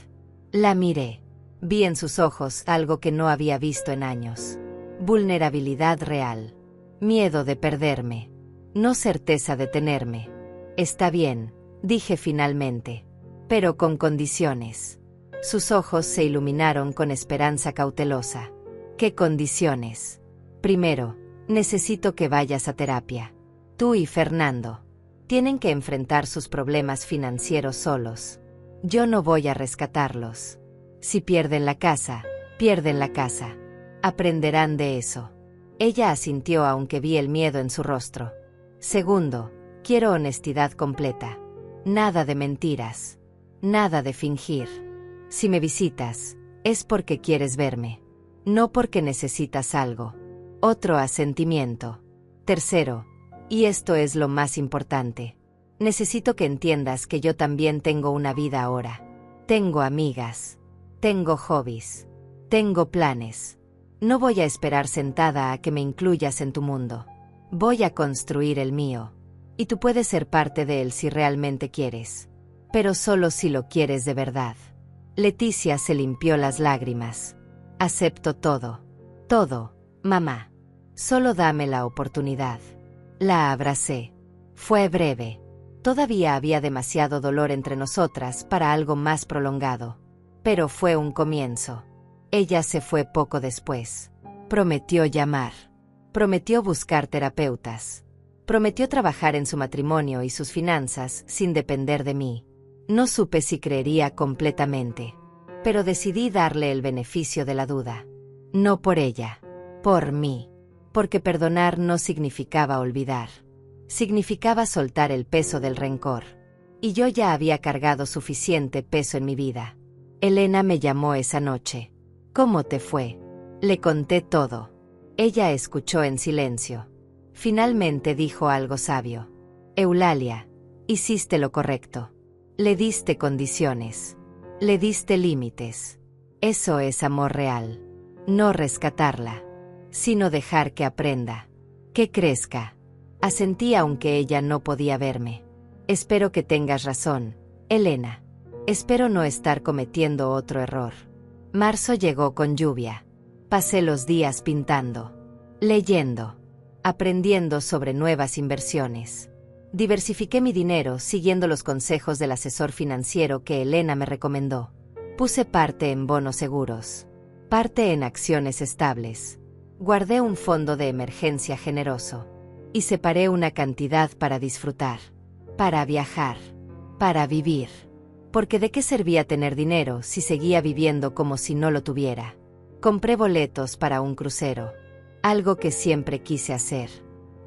La miré. Vi en sus ojos algo que no había visto en años. Vulnerabilidad real. Miedo de perderme. No certeza de tenerme. Está bien, dije finalmente. Pero con condiciones. Sus ojos se iluminaron con esperanza cautelosa. ¿Qué condiciones? Primero, necesito que vayas a terapia. Tú y Fernando. Tienen que enfrentar sus problemas financieros solos. Yo no voy a rescatarlos. Si pierden la casa, pierden la casa. Aprenderán de eso. Ella asintió aunque vi el miedo en su rostro. Segundo, quiero honestidad completa. Nada de mentiras. Nada de fingir. Si me visitas, es porque quieres verme. No porque necesitas algo. Otro asentimiento. Tercero, y esto es lo más importante. Necesito que entiendas que yo también tengo una vida ahora. Tengo amigas. Tengo hobbies. Tengo planes. No voy a esperar sentada a que me incluyas en tu mundo. Voy a construir el mío. Y tú puedes ser parte de él si realmente quieres. Pero solo si lo quieres de verdad. Leticia se limpió las lágrimas. Acepto todo. Todo, mamá. Solo dame la oportunidad. La abracé. Fue breve. Todavía había demasiado dolor entre nosotras para algo más prolongado. Pero fue un comienzo. Ella se fue poco después. Prometió llamar. Prometió buscar terapeutas. Prometió trabajar en su matrimonio y sus finanzas sin depender de mí. No supe si creería completamente. Pero decidí darle el beneficio de la duda. No por ella. Por mí. Porque perdonar no significaba olvidar. Significaba soltar el peso del rencor. Y yo ya había cargado suficiente peso en mi vida. Elena me llamó esa noche. ¿Cómo te fue? Le conté todo. Ella escuchó en silencio. Finalmente dijo algo sabio. Eulalia, hiciste lo correcto. Le diste condiciones. Le diste límites. Eso es amor real. No rescatarla, sino dejar que aprenda. Que crezca. Asentí aunque ella no podía verme. Espero que tengas razón, Elena. Espero no estar cometiendo otro error. Marzo llegó con lluvia. Pasé los días pintando, leyendo, aprendiendo sobre nuevas inversiones. Diversifiqué mi dinero siguiendo los consejos del asesor financiero que Elena me recomendó. Puse parte en bonos seguros, parte en acciones estables. Guardé un fondo de emergencia generoso. Y separé una cantidad para disfrutar, para viajar, para vivir. Porque ¿de qué servía tener dinero si seguía viviendo como si no lo tuviera? Compré boletos para un crucero. Algo que siempre quise hacer.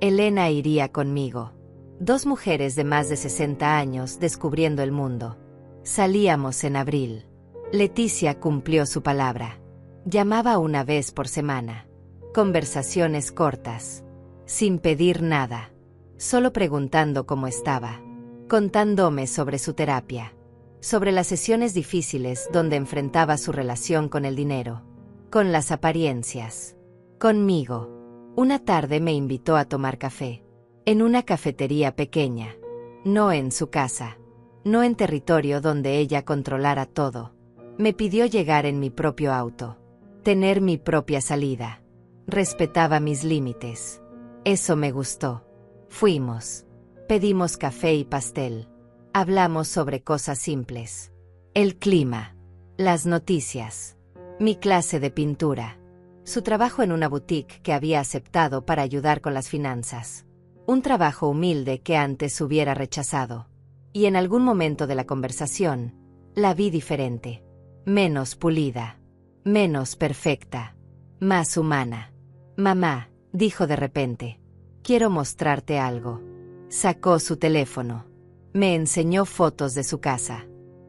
Elena iría conmigo. 2 mujeres de más de 60 años descubriendo el mundo. Salíamos en abril. Leticia cumplió su palabra. Llamaba una vez por semana. Conversaciones cortas. Sin pedir nada. Solo preguntando cómo estaba. Contándome sobre su terapia. Sobre las sesiones difíciles donde enfrentaba su relación con el dinero. Con las apariencias. Conmigo. Una tarde me invitó a tomar café. En una cafetería pequeña. No en su casa. No en territorio donde ella controlara todo. Me pidió llegar en mi propio auto. Tener mi propia salida. Respetaba mis límites. Eso me gustó. Fuimos. Pedimos café y pastel. Hablamos sobre cosas simples. El clima. Las noticias. Mi clase de pintura. Su trabajo en una boutique que había aceptado para ayudar con las finanzas. Un trabajo humilde que antes hubiera rechazado. Y en algún momento de la conversación, la vi diferente. Menos pulida. Menos perfecta. Más humana. Mamá, dijo de repente. Quiero mostrarte algo. Sacó su teléfono. Me enseñó fotos de su casa.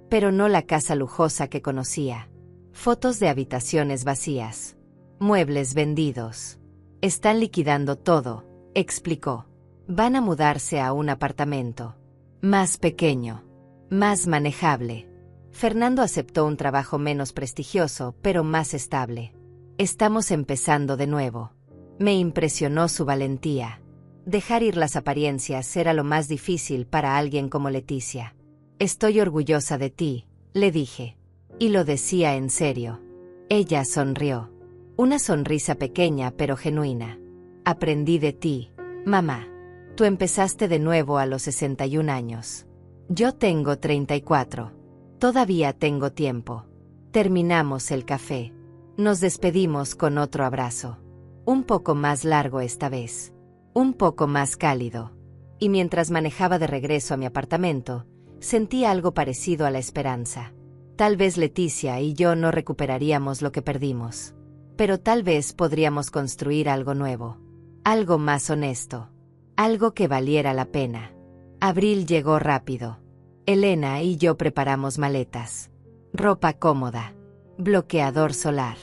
Pero no la casa lujosa que conocía. Fotos de habitaciones vacías. Muebles vendidos. Están liquidando todo, explicó. Van a mudarse a un apartamento. Más pequeño. Más manejable. Fernando aceptó un trabajo menos prestigioso, pero más estable. Estamos empezando de nuevo. Me impresionó su valentía. Dejar ir las apariencias era lo más difícil para alguien como Leticia. Estoy orgullosa de ti, le dije. Y lo decía en serio. Ella sonrió. Una sonrisa pequeña pero genuina. Aprendí de ti, mamá. Tú empezaste de nuevo a los 61 años. Yo tengo 34. Todavía tengo tiempo. Terminamos el café. Nos despedimos con otro abrazo. Un poco más largo esta vez. Un poco más cálido. Y mientras manejaba de regreso a mi apartamento, sentí algo parecido a la esperanza. Tal vez Leticia y yo no recuperaríamos lo que perdimos. Pero tal vez podríamos construir algo nuevo. Algo más honesto. Algo que valiera la pena. Abril llegó rápido. Elena y yo preparamos maletas. Ropa cómoda. Bloqueador solar.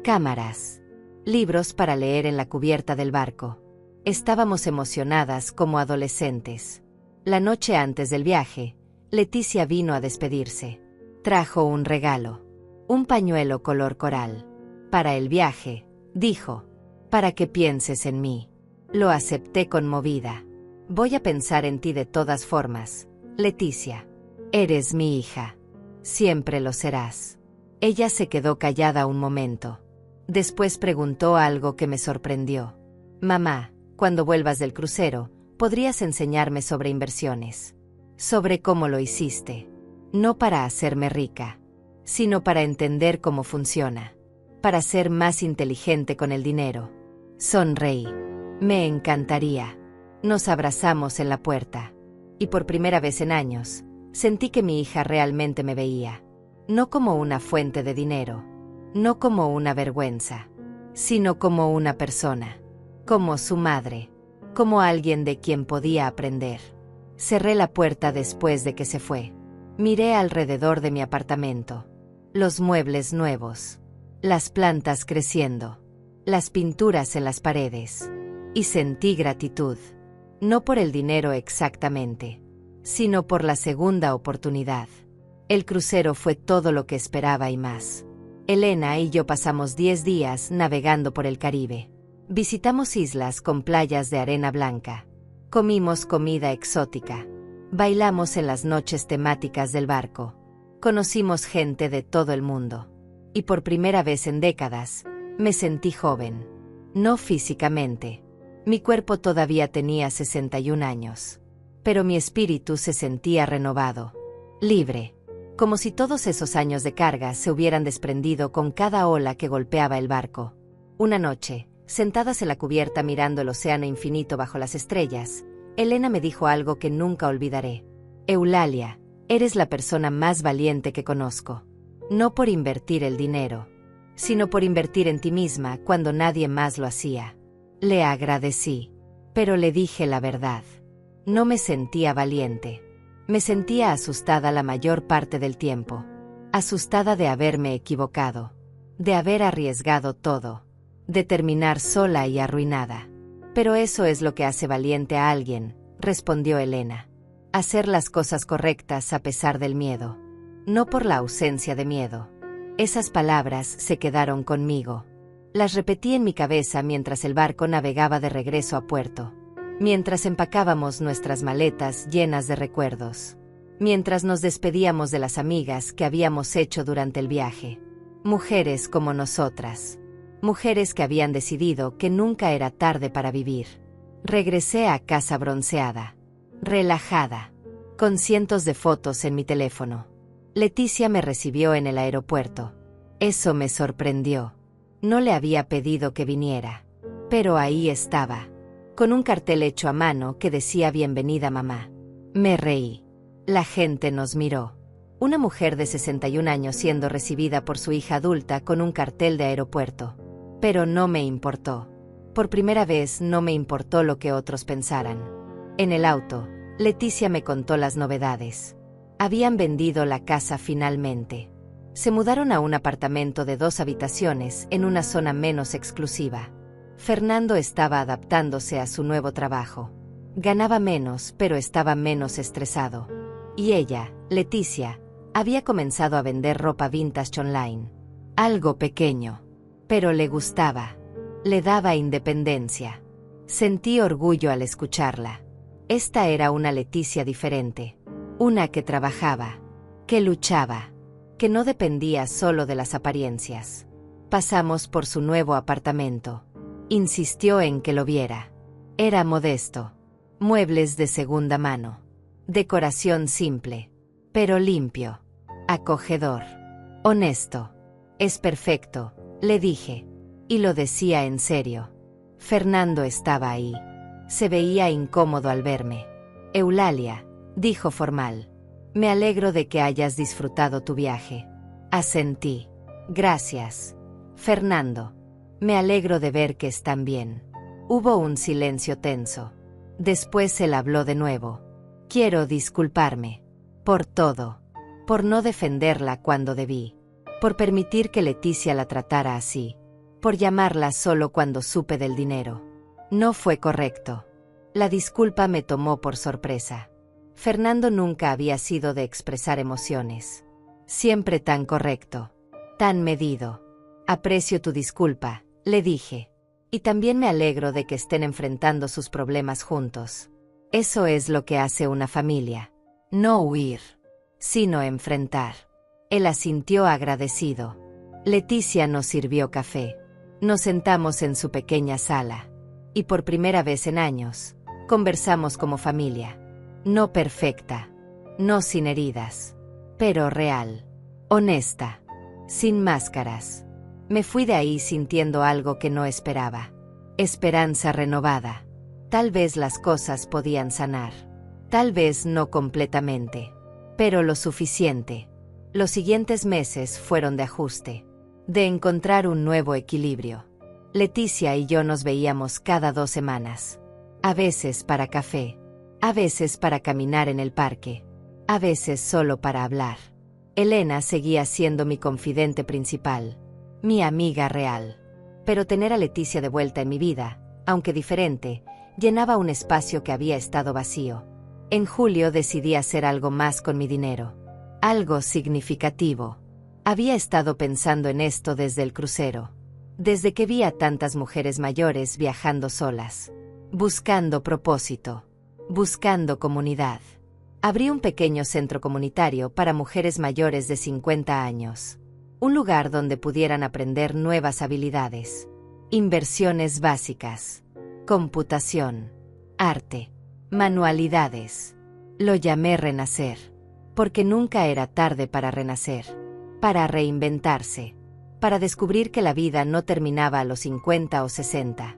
Cámaras. Libros para leer en la cubierta del barco. Estábamos emocionadas como adolescentes. La noche antes del viaje, Leticia vino a despedirse. Trajo un regalo. Un pañuelo color coral. Para el viaje, dijo. Para que pienses en mí. Lo acepté conmovida. Voy a pensar en ti de todas formas, Leticia. Eres mi hija. Siempre lo serás. Ella se quedó callada un momento. Después preguntó algo que me sorprendió. Mamá, cuando vuelvas del crucero, podrías enseñarme sobre inversiones. Sobre cómo lo hiciste. No para hacerme rica, sino para entender cómo funciona. Para ser más inteligente con el dinero. Sonreí. Me encantaría. Nos abrazamos en la puerta. Y por primera vez en años, sentí que mi hija realmente me veía. No como una fuente de dinero. No como una vergüenza. Sino como una persona. Como su madre. Como alguien de quien podía aprender. Cerré la puerta después de que se fue. Miré alrededor de mi apartamento. Los muebles nuevos. Las plantas creciendo. Las pinturas en las paredes. Y sentí gratitud. No por el dinero exactamente, sino por la segunda oportunidad. El crucero fue todo lo que esperaba y más. Elena y yo pasamos 10 días navegando por el Caribe. Visitamos islas con playas de arena blanca. Comimos comida exótica. Bailamos en las noches temáticas del barco. Conocimos gente de todo el mundo. Y por primera vez en décadas, me sentí joven. No físicamente. Mi cuerpo todavía tenía 61 años. Pero mi espíritu se sentía renovado. Libre. Como si todos esos años de carga se hubieran desprendido con cada ola que golpeaba el barco. Una noche, sentadas en la cubierta mirando el océano infinito bajo las estrellas, Elena me dijo algo que nunca olvidaré. Eulalia, eres la persona más valiente que conozco. No por invertir el dinero, sino por invertir en ti misma cuando nadie más lo hacía. Le agradecí, pero le dije la verdad. No me sentía valiente. Me sentía asustada la mayor parte del tiempo. Asustada de haberme equivocado. De haber arriesgado todo. De terminar sola y arruinada. Pero eso es lo que hace valiente a alguien, respondió Elena. Hacer las cosas correctas a pesar del miedo. No por la ausencia de miedo. Esas palabras se quedaron conmigo. Las repetí en mi cabeza mientras el barco navegaba de regreso a puerto. Mientras empacábamos nuestras maletas llenas de recuerdos. Mientras nos despedíamos de las amigas que habíamos hecho durante el viaje. Mujeres como nosotras. Mujeres que habían decidido que nunca era tarde para vivir. Regresé a casa bronceada. Relajada. Con cientos de fotos en mi teléfono. Leticia me recibió en el aeropuerto. Eso me sorprendió. No le había pedido que viniera. Pero ahí estaba. con un cartel hecho a mano que decía «Bienvenida, mamá». Me reí. La gente nos miró. Una mujer de 61 años siendo recibida por su hija adulta con un cartel de aeropuerto. Pero no me importó. Por primera vez no me importó lo que otros pensaran. En el auto, Leticia me contó las novedades. Habían vendido la casa finalmente. Se mudaron a un apartamento de 2 habitaciones en una zona menos exclusiva. Fernando estaba adaptándose a su nuevo trabajo. Ganaba menos, pero estaba menos estresado. Y ella, Leticia, había comenzado a vender ropa vintage online. Algo pequeño. Pero le gustaba. Le daba independencia. Sentí orgullo al escucharla. Esta era una Leticia diferente. Una que trabajaba. Que luchaba. Que no dependía solo de las apariencias. Pasamos por su nuevo apartamento. Insistió en que lo viera. Era modesto. Muebles de segunda mano. Decoración simple. Pero limpio. Acogedor. Honesto. Es perfecto, le dije. Y lo decía en serio. Fernando estaba ahí. Se veía incómodo al verme. Eulalia, dijo formal. Me alegro de que hayas disfrutado tu viaje. Asentí. Gracias. Fernando. Me alegro de ver que están bien. Hubo un silencio tenso. Después él habló de nuevo. Quiero disculparme. Por todo. Por no defenderla cuando debí. Por permitir que Leticia la tratara así. Por llamarla solo cuando supe del dinero. No fue correcto. La disculpa me tomó por sorpresa. Fernando nunca había sido de expresar emociones. Siempre tan correcto. Tan medido. Aprecio tu disculpa, le dije. Y también me alegro de que estén enfrentando sus problemas juntos. Eso es lo que hace una familia. No huir, sino enfrentar. Él asintió agradecido. Leticia nos sirvió café. Nos sentamos en su pequeña sala. Y por primera vez en años, conversamos como familia. No perfecta. No sin heridas. Pero real. Honesta. Sin máscaras. Me fui de ahí sintiendo algo que no esperaba. Esperanza renovada. Tal vez las cosas podían sanar. Tal vez no completamente. Pero lo suficiente. Los siguientes meses fueron de ajuste. De encontrar un nuevo equilibrio. Leticia y yo nos veíamos cada 2 semanas. A veces para café. A veces para caminar en el parque. A veces solo para hablar. Elena seguía siendo mi confidente principal. Mi amiga real. Pero tener a Leticia de vuelta en mi vida, aunque diferente, llenaba un espacio que había estado vacío. En julio decidí hacer algo más con mi dinero. Algo significativo. Había estado pensando en esto desde el crucero. Desde que vi a tantas mujeres mayores viajando solas. Buscando propósito. Buscando comunidad. Abrí un pequeño centro comunitario para mujeres mayores de 50 años. Un lugar donde pudieran aprender nuevas habilidades. Inversiones básicas. Computación. Arte. Manualidades. Lo llamé Renacer. Porque nunca era tarde para renacer. Para reinventarse. Para descubrir que la vida no terminaba a los 50 o 60.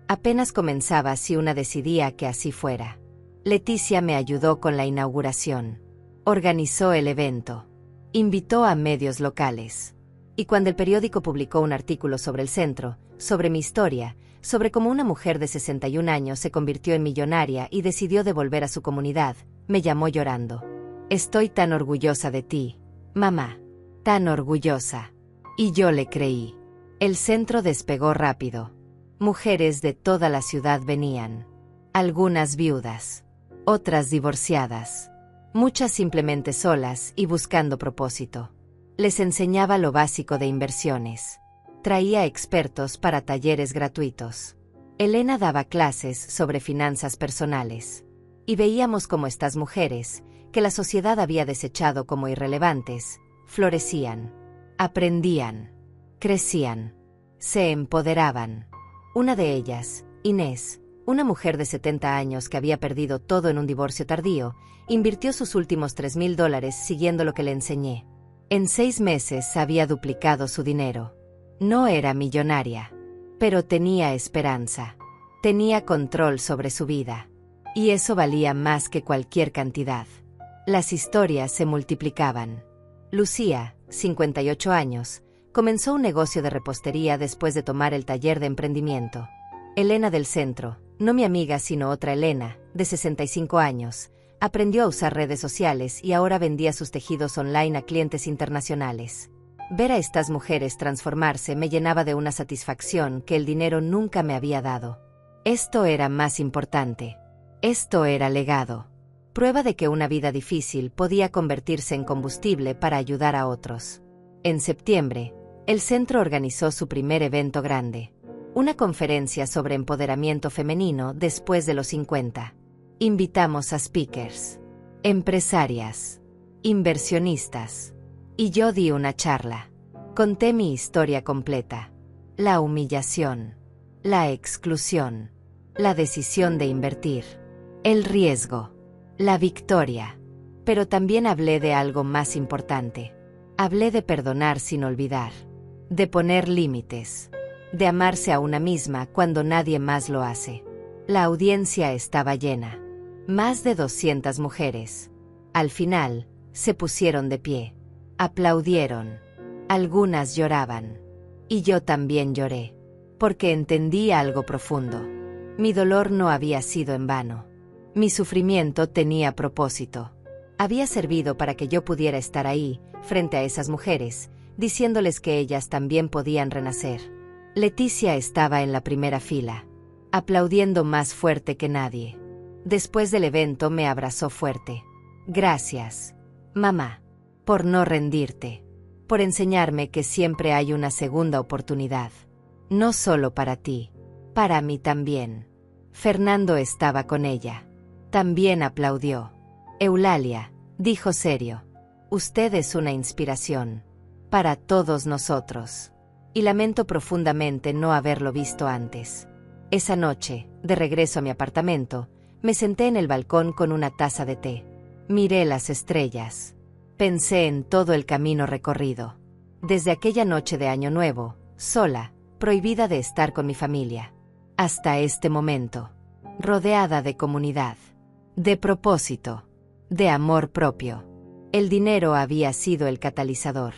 Apenas comenzaba si una decidía que así fuera. Leticia me ayudó con la inauguración. Organizó el evento. Invitó a medios locales. Y cuando el periódico publicó un artículo sobre el centro, sobre mi historia, sobre cómo una mujer de 61 años se convirtió en millonaria y decidió devolver a su comunidad, me llamó llorando. Estoy tan orgullosa de ti, mamá. Tan orgullosa. Y yo le creí. El centro despegó rápido. Mujeres de toda la ciudad venían. Algunas viudas. Otras divorciadas. Muchas simplemente solas y buscando propósito. Les enseñaba lo básico de inversiones. Traía expertos para talleres gratuitos. Elena daba clases sobre finanzas personales. Y veíamos cómo estas mujeres, que la sociedad había desechado como irrelevantes, florecían. Aprendían. Crecían. Se empoderaban. Una de ellas, Inés, una mujer de 70 años que había perdido todo en un divorcio tardío, invirtió sus últimos $3,000 siguiendo lo que le enseñé. En 6 meses había duplicado su dinero. No era millonaria, pero tenía esperanza. Tenía control sobre su vida. Y eso valía más que cualquier cantidad. Las historias se multiplicaban. Lucía, 58 años, comenzó un negocio de repostería después de tomar el taller de emprendimiento. Elena del centro, no mi amiga sino otra Elena, de 65 años, aprendió a usar redes sociales y ahora vendía sus tejidos online a clientes internacionales. Ver a estas mujeres transformarse me llenaba de una satisfacción que el dinero nunca me había dado. Esto era más importante. Esto era legado. Prueba de que una vida difícil podía convertirse en combustible para ayudar a otros. En septiembre, el centro organizó su primer evento grande. Una conferencia sobre empoderamiento femenino después de los 50. Invitamos a speakers, empresarias, inversionistas. Y yo di una charla. Conté mi historia completa. La humillación, la exclusión, la decisión de invertir, el riesgo, la victoria. Pero también hablé de algo más importante. Hablé de perdonar sin olvidar, de poner límites, de amarse a una misma cuando nadie más lo hace. La audiencia estaba llena. Más de 200 mujeres. Al final, se pusieron de pie. Aplaudieron. Algunas lloraban. Y yo también lloré. Porque entendí algo profundo. Mi dolor no había sido en vano. Mi sufrimiento tenía propósito. Había servido para que yo pudiera estar ahí, frente a esas mujeres, diciéndoles que ellas también podían renacer. Leticia estaba en la primera fila, aplaudiendo más fuerte que nadie. Después del evento me abrazó fuerte. Gracias, mamá, por no rendirte, por enseñarme que siempre hay una segunda oportunidad. No solo para ti, para mí también. Fernando estaba con ella. También aplaudió. Eulalia, dijo serio, usted es una inspiración para todos nosotros. Y lamento profundamente no haberlo visto antes. Esa noche, de regreso a mi apartamento, me senté en el balcón con una taza de té. Miré las estrellas. Pensé en todo el camino recorrido. Desde aquella noche de Año Nuevo, sola, prohibida de estar con mi familia. Hasta este momento. Rodeada de comunidad. De propósito. De amor propio. El dinero había sido el catalizador.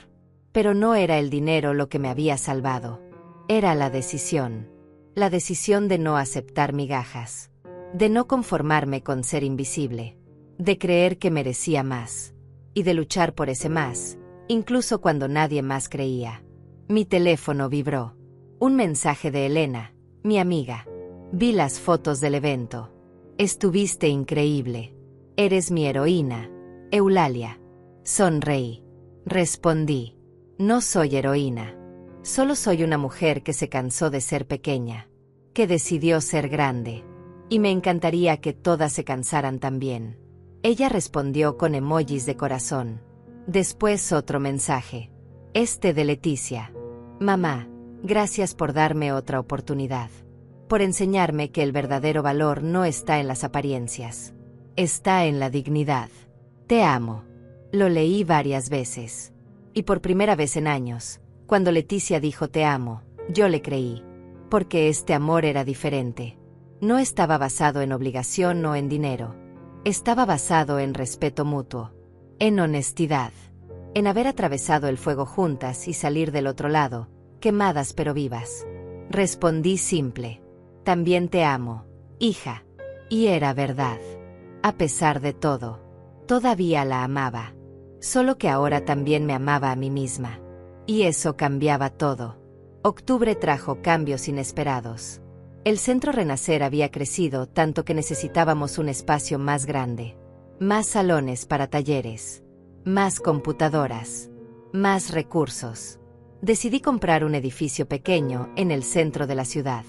Pero no era el dinero lo que me había salvado. Era la decisión. La decisión de no aceptar migajas. De no conformarme con ser invisible. De creer que merecía más. Y de luchar por ese más, incluso cuando nadie más creía. Mi teléfono vibró. Un mensaje de Elena, mi amiga. Vi las fotos del evento. Estuviste increíble. Eres mi heroína, Eulalia. Sonreí. Respondí. No soy heroína. Solo soy una mujer que se cansó de ser pequeña. Que decidió ser grande. Y me encantaría que todas se cansaran también. Ella respondió con emojis de corazón. Después otro mensaje. Este de Leticia. Mamá, gracias por darme otra oportunidad. Por enseñarme que el verdadero valor no está en las apariencias. Está en la dignidad. Te amo. Lo leí varias veces. Y por primera vez en años, cuando Leticia dijo te amo, yo le creí. Porque este amor era diferente. No estaba basado en obligación o en dinero. Estaba basado en respeto mutuo. En honestidad. En haber atravesado el fuego juntas y salir del otro lado, quemadas pero vivas. Respondí simple. También te amo, hija. Y era verdad. A pesar de todo, todavía la amaba. Solo que ahora también me amaba a mí misma. Y eso cambiaba todo. Octubre trajo cambios inesperados. El Centro Renacer había crecido tanto que necesitábamos un espacio más grande. Más salones para talleres. Más computadoras. Más recursos. Decidí comprar un edificio pequeño en el centro de la ciudad.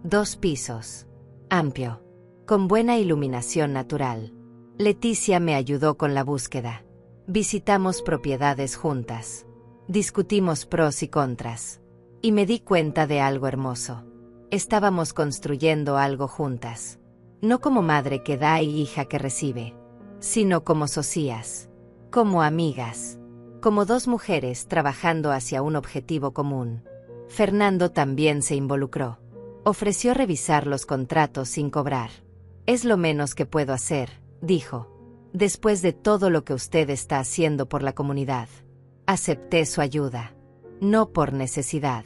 2 pisos. Amplio. Con buena iluminación natural. Leticia me ayudó con la búsqueda. Visitamos propiedades juntas. Discutimos pros y contras. Y me di cuenta de algo hermoso. Estábamos construyendo algo juntas. No como madre que da y hija que recibe, sino como socias, como amigas, como 2 mujeres trabajando hacia un objetivo común. Fernando también se involucró. Ofreció revisar los contratos sin cobrar. Es lo menos que puedo hacer, dijo. Después de todo lo que usted está haciendo por la comunidad. Acepté su ayuda. No por necesidad,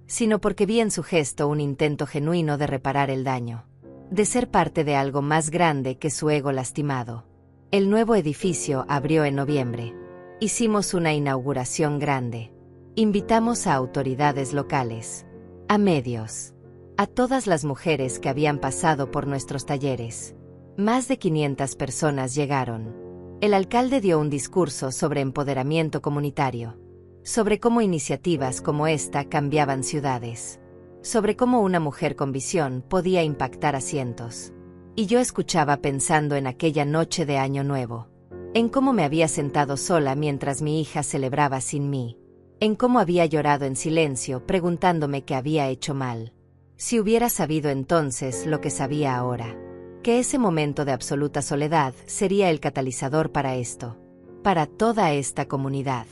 sino porque vi en su gesto un intento genuino de reparar el daño. De ser parte de algo más grande que su ego lastimado. El nuevo edificio abrió en noviembre. Hicimos una inauguración grande. Invitamos a autoridades locales, a medios, a todas las mujeres que habían pasado por nuestros talleres. Más de 500 personas llegaron. El alcalde dio un discurso sobre empoderamiento comunitario, sobre cómo iniciativas como esta cambiaban ciudades, sobre cómo una mujer con visión podía impactar a cientos. Y yo escuchaba pensando en aquella noche de Año Nuevo, en cómo me había sentado sola mientras mi hija celebraba sin mí, en cómo había llorado en silencio preguntándome qué había hecho mal. Si hubiera sabido entonces lo que sabía ahora, que ese momento de absoluta soledad sería el catalizador para esto, para toda esta comunidad,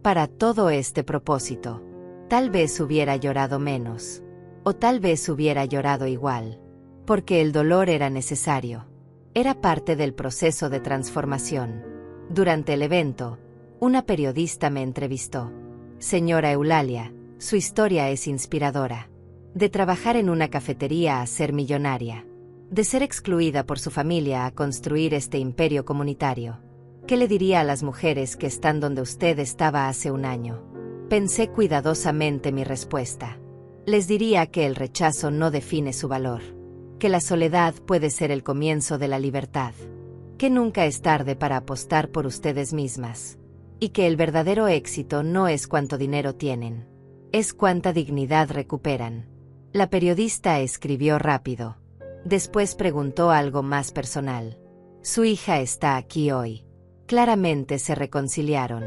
para todo este propósito, tal vez hubiera llorado menos, o tal vez hubiera llorado igual, porque el dolor era necesario, era parte del proceso de transformación. Durante el evento, una periodista me entrevistó. Señora Eulalia, su historia es inspiradora. De trabajar en una cafetería a ser millonaria. De ser excluida por su familia a construir este imperio comunitario. ¿Qué le diría a las mujeres que están donde usted estaba hace un año? Pensé cuidadosamente mi respuesta. Les diría que el rechazo no define su valor. Que la soledad puede ser el comienzo de la libertad. Que nunca es tarde para apostar por ustedes mismas. Y que el verdadero éxito no es cuánto dinero tienen. Es cuánta dignidad recuperan. La periodista escribió rápido. Después preguntó algo más personal. Su hija está aquí hoy. Claramente se reconciliaron.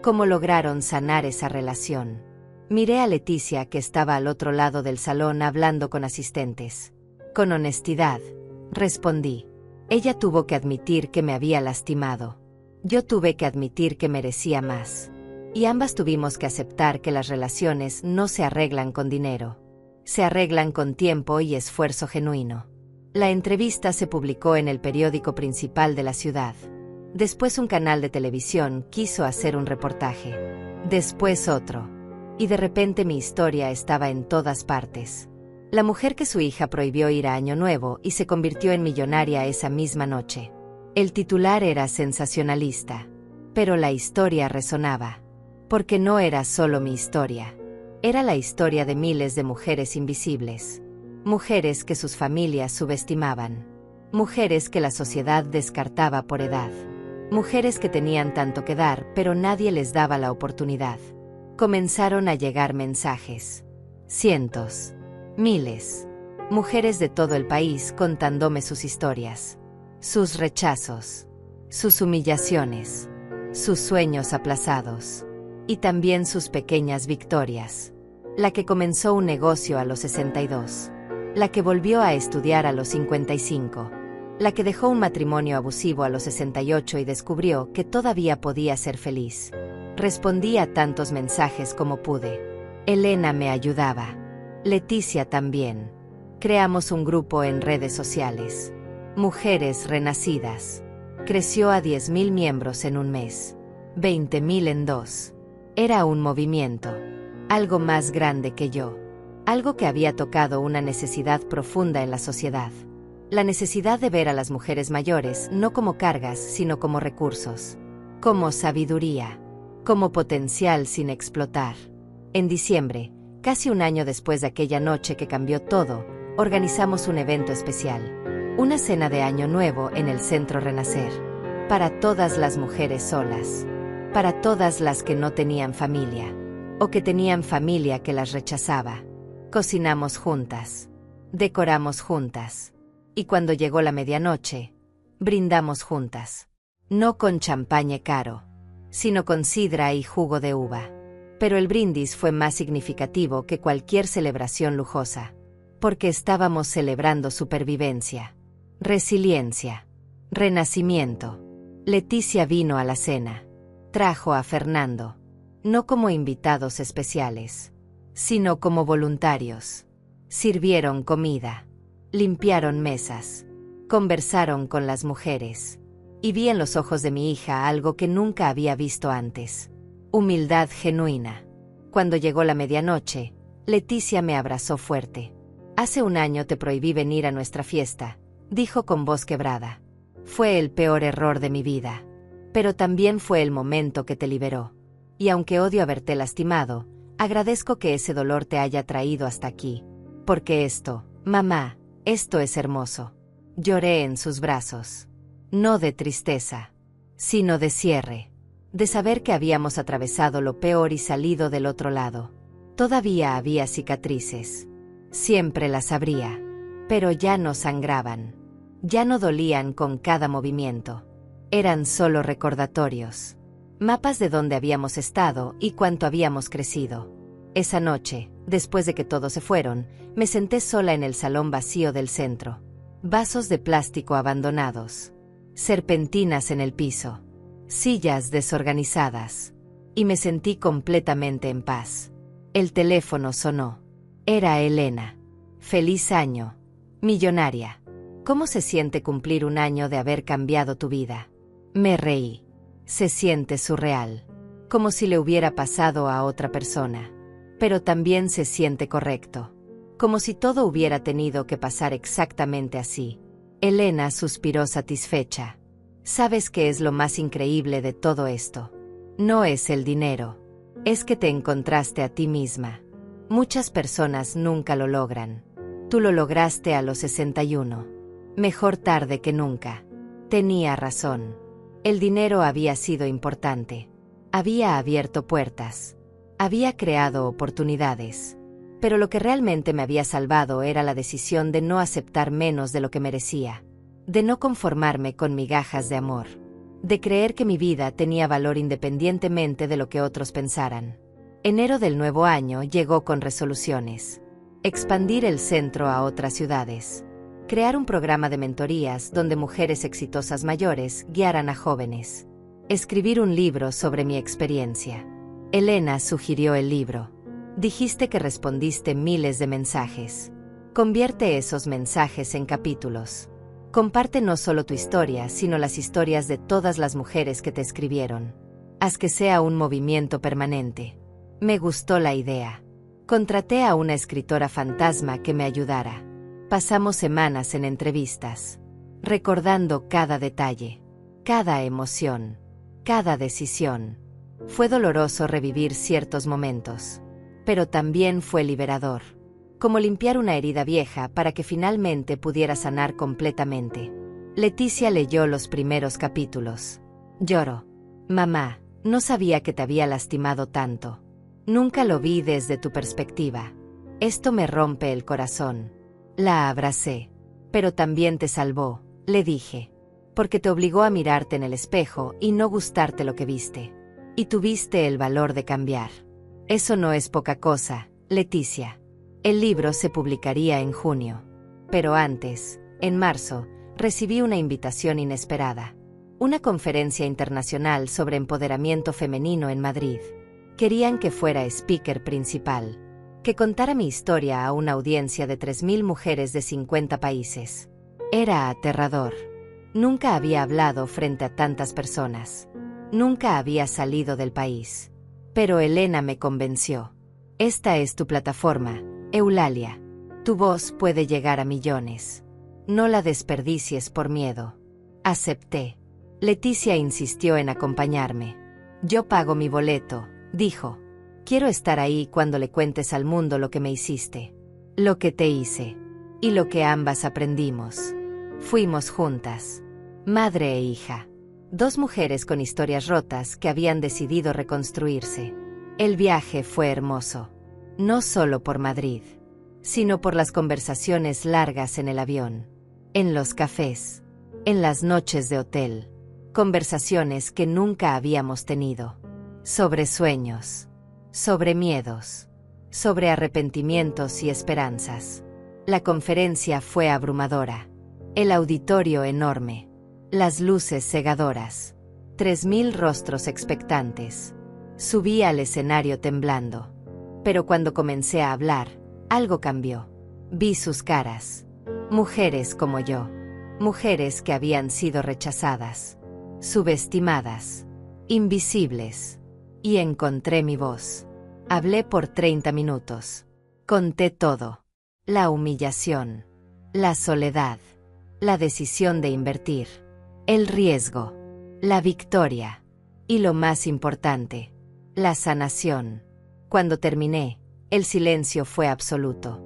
¿Cómo lograron sanar esa relación? Miré a Leticia que estaba al otro lado del salón hablando con asistentes. Con honestidad, respondí. Ella tuvo que admitir que me había lastimado. Yo tuve que admitir que merecía más. Y ambas tuvimos que aceptar que las relaciones no se arreglan con dinero. Se arreglan con tiempo y esfuerzo genuino. La entrevista se publicó en el periódico principal de la ciudad. Después un canal de televisión quiso hacer un reportaje. Después otro. Y de repente mi historia estaba en todas partes. La mujer que su hija prohibió ir a Año Nuevo y se convirtió en millonaria esa misma noche. El titular era sensacionalista. Pero la historia resonaba. Porque no era solo mi historia. Era la historia de miles de mujeres invisibles. Mujeres que sus familias subestimaban. Mujeres que la sociedad descartaba por edad. Mujeres que tenían tanto que dar, pero nadie les daba la oportunidad. Comenzaron a llegar mensajes. Cientos. Miles. Mujeres de todo el país contándome sus historias. Sus rechazos. Sus humillaciones. Sus sueños aplazados. Y también sus pequeñas victorias. La que comenzó un negocio a los 62. La que volvió a estudiar a los 55. La que dejó un matrimonio abusivo a los 68 y descubrió que todavía podía ser feliz. Respondí a tantos mensajes como pude. Elena me ayudaba. Leticia también. Creamos un grupo en redes sociales. Mujeres Renacidas. Creció a 10.000 miembros en un mes. 20.000 en 2. Era un movimiento. Algo más grande que yo. Algo que había tocado una necesidad profunda en la sociedad. La necesidad de ver a las mujeres mayores no como cargas, sino como recursos. Como sabiduría. Como potencial sin explotar. En diciembre, casi un año después de aquella noche que cambió todo, organizamos un evento especial. Una cena de Año Nuevo en el Centro Renacer. Para todas las mujeres solas. Para todas las que no tenían familia. O que tenían familia que las rechazaba. Cocinamos juntas. Decoramos juntas. Y cuando llegó la medianoche, brindamos juntas. No con champaña caro, sino con sidra y jugo de uva. Pero el brindis fue más significativo que cualquier celebración lujosa. Porque estábamos celebrando supervivencia, resiliencia, renacimiento. Leticia vino a la cena. Trajo a Fernando. No como invitados especiales, sino como voluntarios. Sirvieron comida. Limpiaron mesas. Conversaron con las mujeres. Y vi en los ojos de mi hija algo que nunca había visto antes. Humildad genuina. Cuando llegó la medianoche, Leticia me abrazó fuerte. «Hace un año te prohibí venir a nuestra fiesta», dijo con voz quebrada. «Fue el peor error de mi vida. Pero también fue el momento que te liberó. Y aunque odio haberte lastimado, agradezco que ese dolor te haya traído hasta aquí. Porque esto, mamá, esto es hermoso». Lloré en sus brazos. No de tristeza, sino de cierre. De saber que habíamos atravesado lo peor y salido del otro lado. Todavía había cicatrices. Siempre las habría. Pero ya no sangraban. Ya no dolían con cada movimiento. Eran solo recordatorios. Mapas de dónde habíamos estado y cuánto habíamos crecido. Esa noche, después de que todos se fueron, me senté sola en el salón vacío del centro. Vasos de plástico abandonados. Serpentinas en el piso. Sillas desorganizadas. Y me sentí completamente en paz. El teléfono sonó. Era Elena. «Feliz año. Millonaria. ¿Cómo se siente cumplir un año de haber cambiado tu vida?» Me reí. Se siente surreal. Como si le hubiera pasado a otra persona. Pero también se siente correcto. Como si todo hubiera tenido que pasar exactamente así. Elena suspiró satisfecha. «¿Sabes qué es lo más increíble de todo esto? No es el dinero. Es que te encontraste a ti misma. Muchas personas nunca lo logran. Tú lo lograste a los 61. Mejor tarde que nunca». Tenía razón. El dinero había sido importante. Había abierto puertas. Había creado oportunidades. Pero lo que realmente me había salvado era la decisión de no aceptar menos de lo que merecía. De no conformarme con migajas de amor. De creer que mi vida tenía valor independientemente de lo que otros pensaran. Enero del nuevo año llegó con resoluciones. Expandir el centro a otras ciudades. Crear un programa de mentorías donde mujeres exitosas mayores guiaran a jóvenes. Escribir un libro sobre mi experiencia. Elena sugirió el libro. Dijiste que respondiste miles de mensajes. Convierte esos mensajes en capítulos. Comparte no solo tu historia, sino las historias de todas las mujeres que te escribieron. Haz que sea un movimiento permanente. Me gustó la idea. Contraté a una escritora fantasma que me ayudara. Pasamos semanas en entrevistas, recordando cada detalle, cada emoción, cada decisión. Fue doloroso revivir ciertos momentos. Pero también fue liberador. Como limpiar una herida vieja para que finalmente pudiera sanar completamente. Leticia leyó los primeros capítulos. Lloró. «Mamá, no sabía que te había lastimado tanto. Nunca lo vi desde tu perspectiva. Esto me rompe el corazón». La abracé. «Pero también te salvó», le dije. «Porque te obligó a mirarte en el espejo y no gustarte lo que viste. Y tuviste el valor de cambiar. Eso no es poca cosa, Leticia». El libro se publicaría en junio. Pero antes, en marzo, recibí una invitación inesperada. Una conferencia internacional sobre empoderamiento femenino en Madrid. Querían que fuera speaker principal. Que contara mi historia a una audiencia de 3.000 mujeres de 50 países. Era aterrador. Nunca había hablado frente a tantas personas. Nunca había salido del país. Pero Elena me convenció. «Esta es tu plataforma, Eulalia. Tu voz puede llegar a millones. No la desperdicies por miedo». Acepté. Leticia insistió en acompañarme. «Yo pago mi boleto», dijo. «Quiero estar ahí cuando le cuentes al mundo lo que me hiciste. Lo que te hice. Y lo que ambas aprendimos». Fuimos juntas. Madre e hija. Dos mujeres con historias rotas que habían decidido reconstruirse. El viaje fue hermoso. No solo por Madrid, sino por las conversaciones largas en el avión, en los cafés, en las noches de hotel. Conversaciones que nunca habíamos tenido. Sobre sueños, sobre miedos, sobre arrepentimientos y esperanzas. La conferencia fue abrumadora. El auditorio enorme. Las luces cegadoras. 3.000 rostros expectantes. Subí al escenario temblando. Pero cuando comencé a hablar, algo cambió. Vi sus caras. Mujeres como yo. Mujeres que habían sido rechazadas, subestimadas, invisibles. Y encontré mi voz. Hablé por 30 minutos. Conté todo. La humillación, la soledad, la decisión de invertir, el riesgo, la victoria y lo más importante, la sanación. Cuando terminé, el silencio fue absoluto.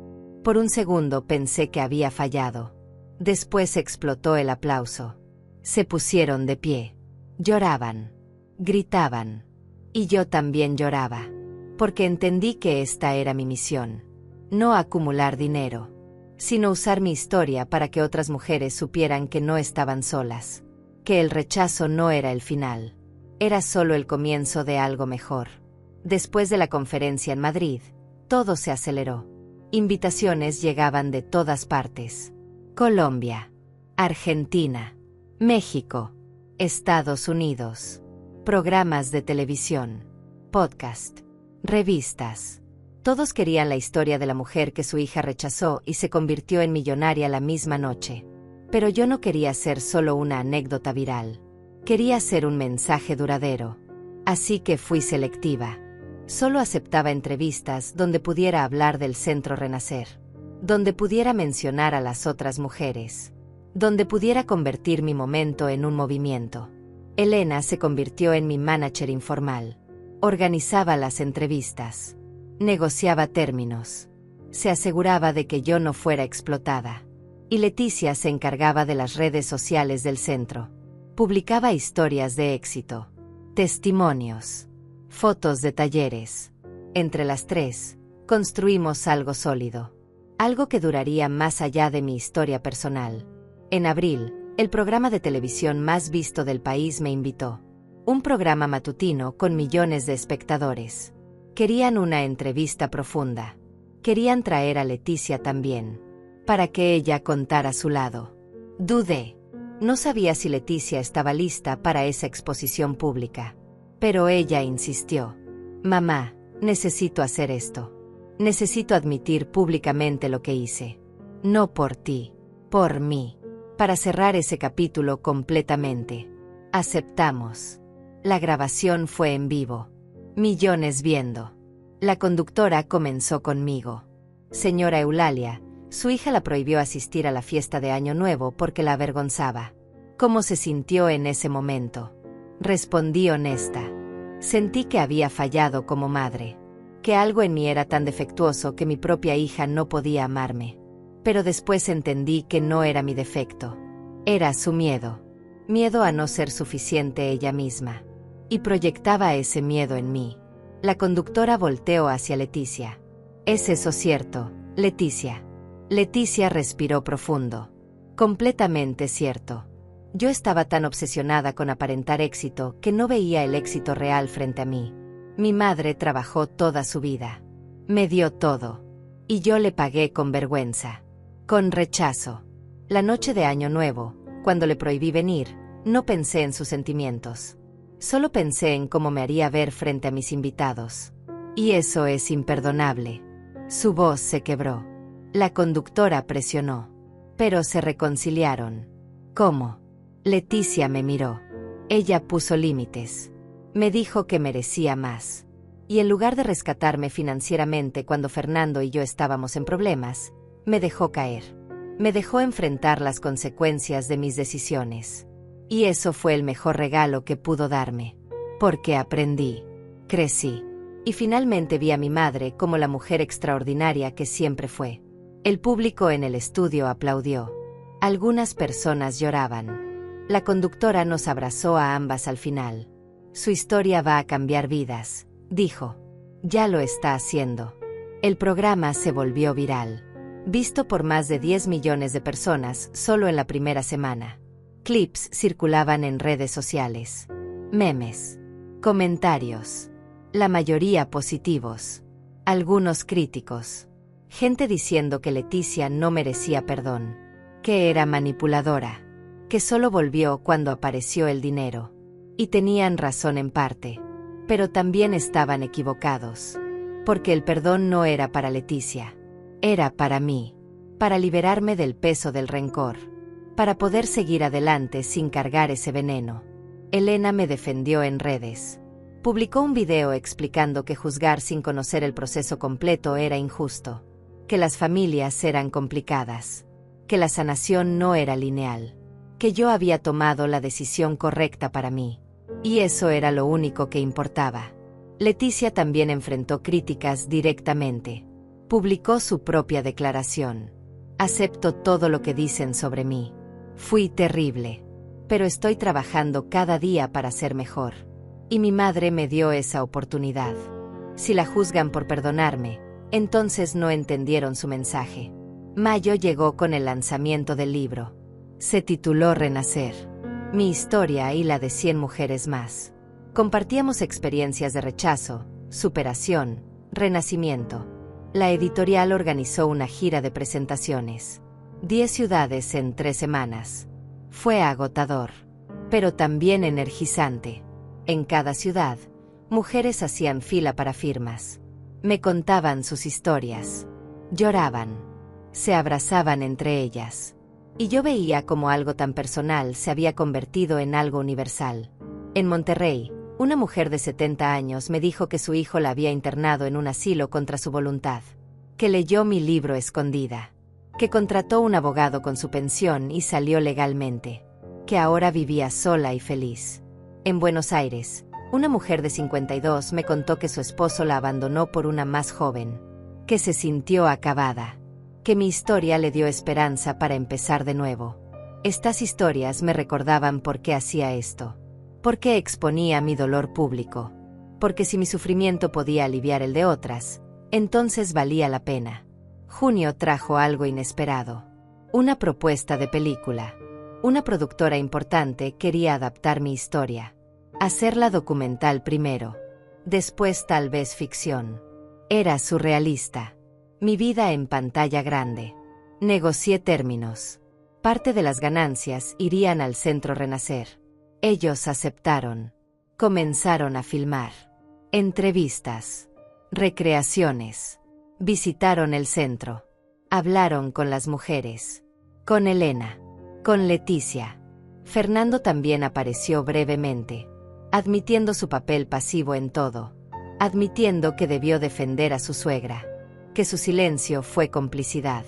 Por un segundo pensé que había fallado. Después explotó el aplauso. Se pusieron de pie. Lloraban. Gritaban. Y yo también lloraba. Porque entendí que esta era mi misión. No acumular dinero, sino usar mi historia para que otras mujeres supieran que no estaban solas. Que el rechazo no era el final. Era solo el comienzo de algo mejor. Después de la conferencia en Madrid, todo se aceleró. Invitaciones llegaban de todas partes. Colombia, Argentina, México, Estados Unidos. Programas de televisión, podcast, revistas. Todos querían la historia de la mujer que su hija rechazó y se convirtió en millonaria la misma noche. Pero yo no quería ser solo una anécdota viral. Quería ser un mensaje duradero. Así que fui selectiva. Solo aceptaba entrevistas donde pudiera hablar del Centro Renacer, donde pudiera mencionar a las otras mujeres, donde pudiera convertir mi momento en un movimiento. Elena se convirtió en mi manager informal. Organizaba las entrevistas. Negociaba términos. Se aseguraba de que yo no fuera explotada. Y Leticia se encargaba de las redes sociales del centro. Publicaba historias de éxito, testimonios, fotos de talleres. Entre las tres, construimos algo sólido. Algo que duraría más allá de mi historia personal. En abril, el programa de televisión más visto del país me invitó. Un programa matutino con millones de espectadores. Querían una entrevista profunda. Querían traer a Leticia también, para que ella contara su lado. Dudé. No sabía si Leticia estaba lista para esa exposición pública. Pero ella insistió. Mamá, necesito hacer esto. Necesito admitir públicamente lo que hice. No por ti, por mí. Para cerrar ese capítulo completamente. Aceptamos. La grabación fue en vivo. Millones viendo. La conductora comenzó conmigo. Señora Eulalia, su hija la prohibió asistir a la fiesta de Año Nuevo porque la avergonzaba. ¿Cómo se sintió en ese momento? Respondí honesta. Sentí que había fallado como madre. Que algo en mí era tan defectuoso que mi propia hija no podía amarme. Pero después entendí que no era mi defecto. Era su miedo. Miedo a no ser suficiente ella misma. Y proyectaba ese miedo en mí. La conductora volteó hacia Leticia. ¿Es eso cierto, Leticia? Leticia respiró profundo. Completamente cierto. Yo estaba tan obsesionada con aparentar éxito que no veía el éxito real frente a mí. Mi madre trabajó toda su vida. Me dio todo. Y yo le pagué con vergüenza. Con rechazo. La noche de Año Nuevo, cuando le prohibí venir, no pensé en sus sentimientos. Solo pensé en cómo me haría ver frente a mis invitados. Y eso es imperdonable. Su voz se quebró. La conductora presionó. Pero se reconciliaron. ¿Cómo? Leticia me miró. Ella puso límites. Me dijo que merecía más. Y en lugar de rescatarme financieramente cuando Fernando y yo estábamos en problemas, me dejó caer. Me dejó enfrentar las consecuencias de mis decisiones. Y eso fue el mejor regalo que pudo darme. Porque aprendí. Crecí. Y finalmente vi a mi madre como la mujer extraordinaria que siempre fue. El público en el estudio aplaudió. Algunas personas lloraban. La conductora nos abrazó a ambas al final. Su historia va a cambiar vidas, dijo. Ya lo está haciendo. El programa se volvió viral. Visto por más de 10 millones de personas solo en la primera semana. Clips circulaban en redes sociales. Memes. Comentarios. La mayoría positivos. Algunos críticos. Gente diciendo que Leticia no merecía perdón. Que era manipuladora. Que solo volvió cuando apareció el dinero. Y tenían razón en parte. Pero también estaban equivocados. Porque el perdón no era para Leticia. Era para mí. para liberarme del peso del rencor, para poder seguir adelante sin cargar ese veneno. Elena me defendió en redes. Publicó un video explicando que juzgar sin conocer el proceso completo era injusto, que las familias eran complicadas, que la sanación no era lineal, que yo había tomado la decisión correcta para mí, y eso era lo único que importaba. Leticia también enfrentó críticas directamente. Publicó su propia declaración. Acepto todo lo que dicen sobre mí. Fui terrible, pero estoy trabajando cada día para ser mejor. Y mi madre me dio esa oportunidad. Si la juzgan por perdonarme, entonces no entendieron su mensaje. Mayo llegó con el lanzamiento del libro. Se tituló Renacer. Mi historia y la de 100 mujeres más. Compartíamos experiencias de rechazo, superación, renacimiento. La editorial organizó una gira de presentaciones. 10 ciudades en 3 semanas. Fue agotador, pero también energizante. En cada ciudad, mujeres hacían fila para firmas. Me contaban sus historias. Lloraban. Se abrazaban entre ellas. Y yo veía cómo algo tan personal se había convertido en algo universal. En Monterrey, una mujer de 70 años me dijo que su hijo la había internado en un asilo contra su voluntad, que leyó mi libro escondida, que contrató un abogado con su pensión y salió legalmente, que ahora vivía sola y feliz. En Buenos Aires, una mujer de 52 me contó que su esposo la abandonó por una más joven, que se sintió acabada, que mi historia le dio esperanza para empezar de nuevo. Estas historias me recordaban por qué hacía esto. ¿Por qué exponía mi dolor público? Porque si mi sufrimiento podía aliviar el de otras, entonces valía la pena. Junio trajo algo inesperado. Una propuesta de película. Una productora importante quería adaptar mi historia. Hacerla documental primero. Después tal vez ficción. Era surrealista. Mi vida en pantalla grande. Negocié términos. Parte de las ganancias irían al Centro Renacer. Ellos aceptaron. Comenzaron a filmar. Entrevistas. Recreaciones. Visitaron el centro. Hablaron con las mujeres. Con Elena. Con Leticia. Fernando también apareció brevemente, admitiendo su papel pasivo en todo. Admitiendo que debió defender a su suegra. Que su silencio fue complicidad.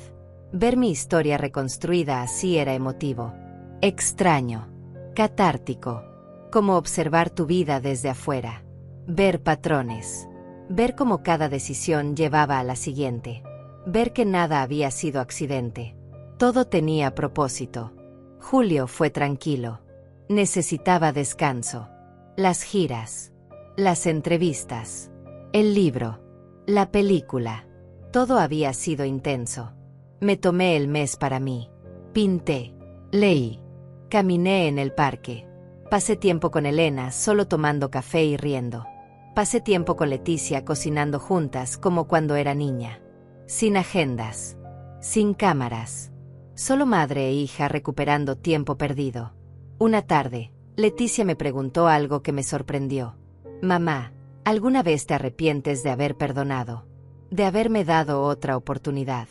Ver mi historia reconstruida así era emotivo. Extraño. Catártico. Como observar tu vida desde afuera. Ver patrones. Ver cómo cada decisión llevaba a la siguiente. Ver que nada había sido accidente. Todo tenía propósito. Julio fue tranquilo. Necesitaba descanso. Las giras. Las entrevistas. El libro. La película. Todo había sido intenso. Me tomé el mes para mí. Pinté. Leí. Caminé en el parque. Pasé tiempo con Elena solo tomando café y riendo. Pasé tiempo con Leticia cocinando juntas como cuando era niña. Sin agendas. Sin cámaras. Solo madre e hija recuperando tiempo perdido. Una tarde, Leticia me preguntó algo que me sorprendió. Mamá, ¿alguna vez te arrepientes de haber perdonado? De haberme dado otra oportunidad.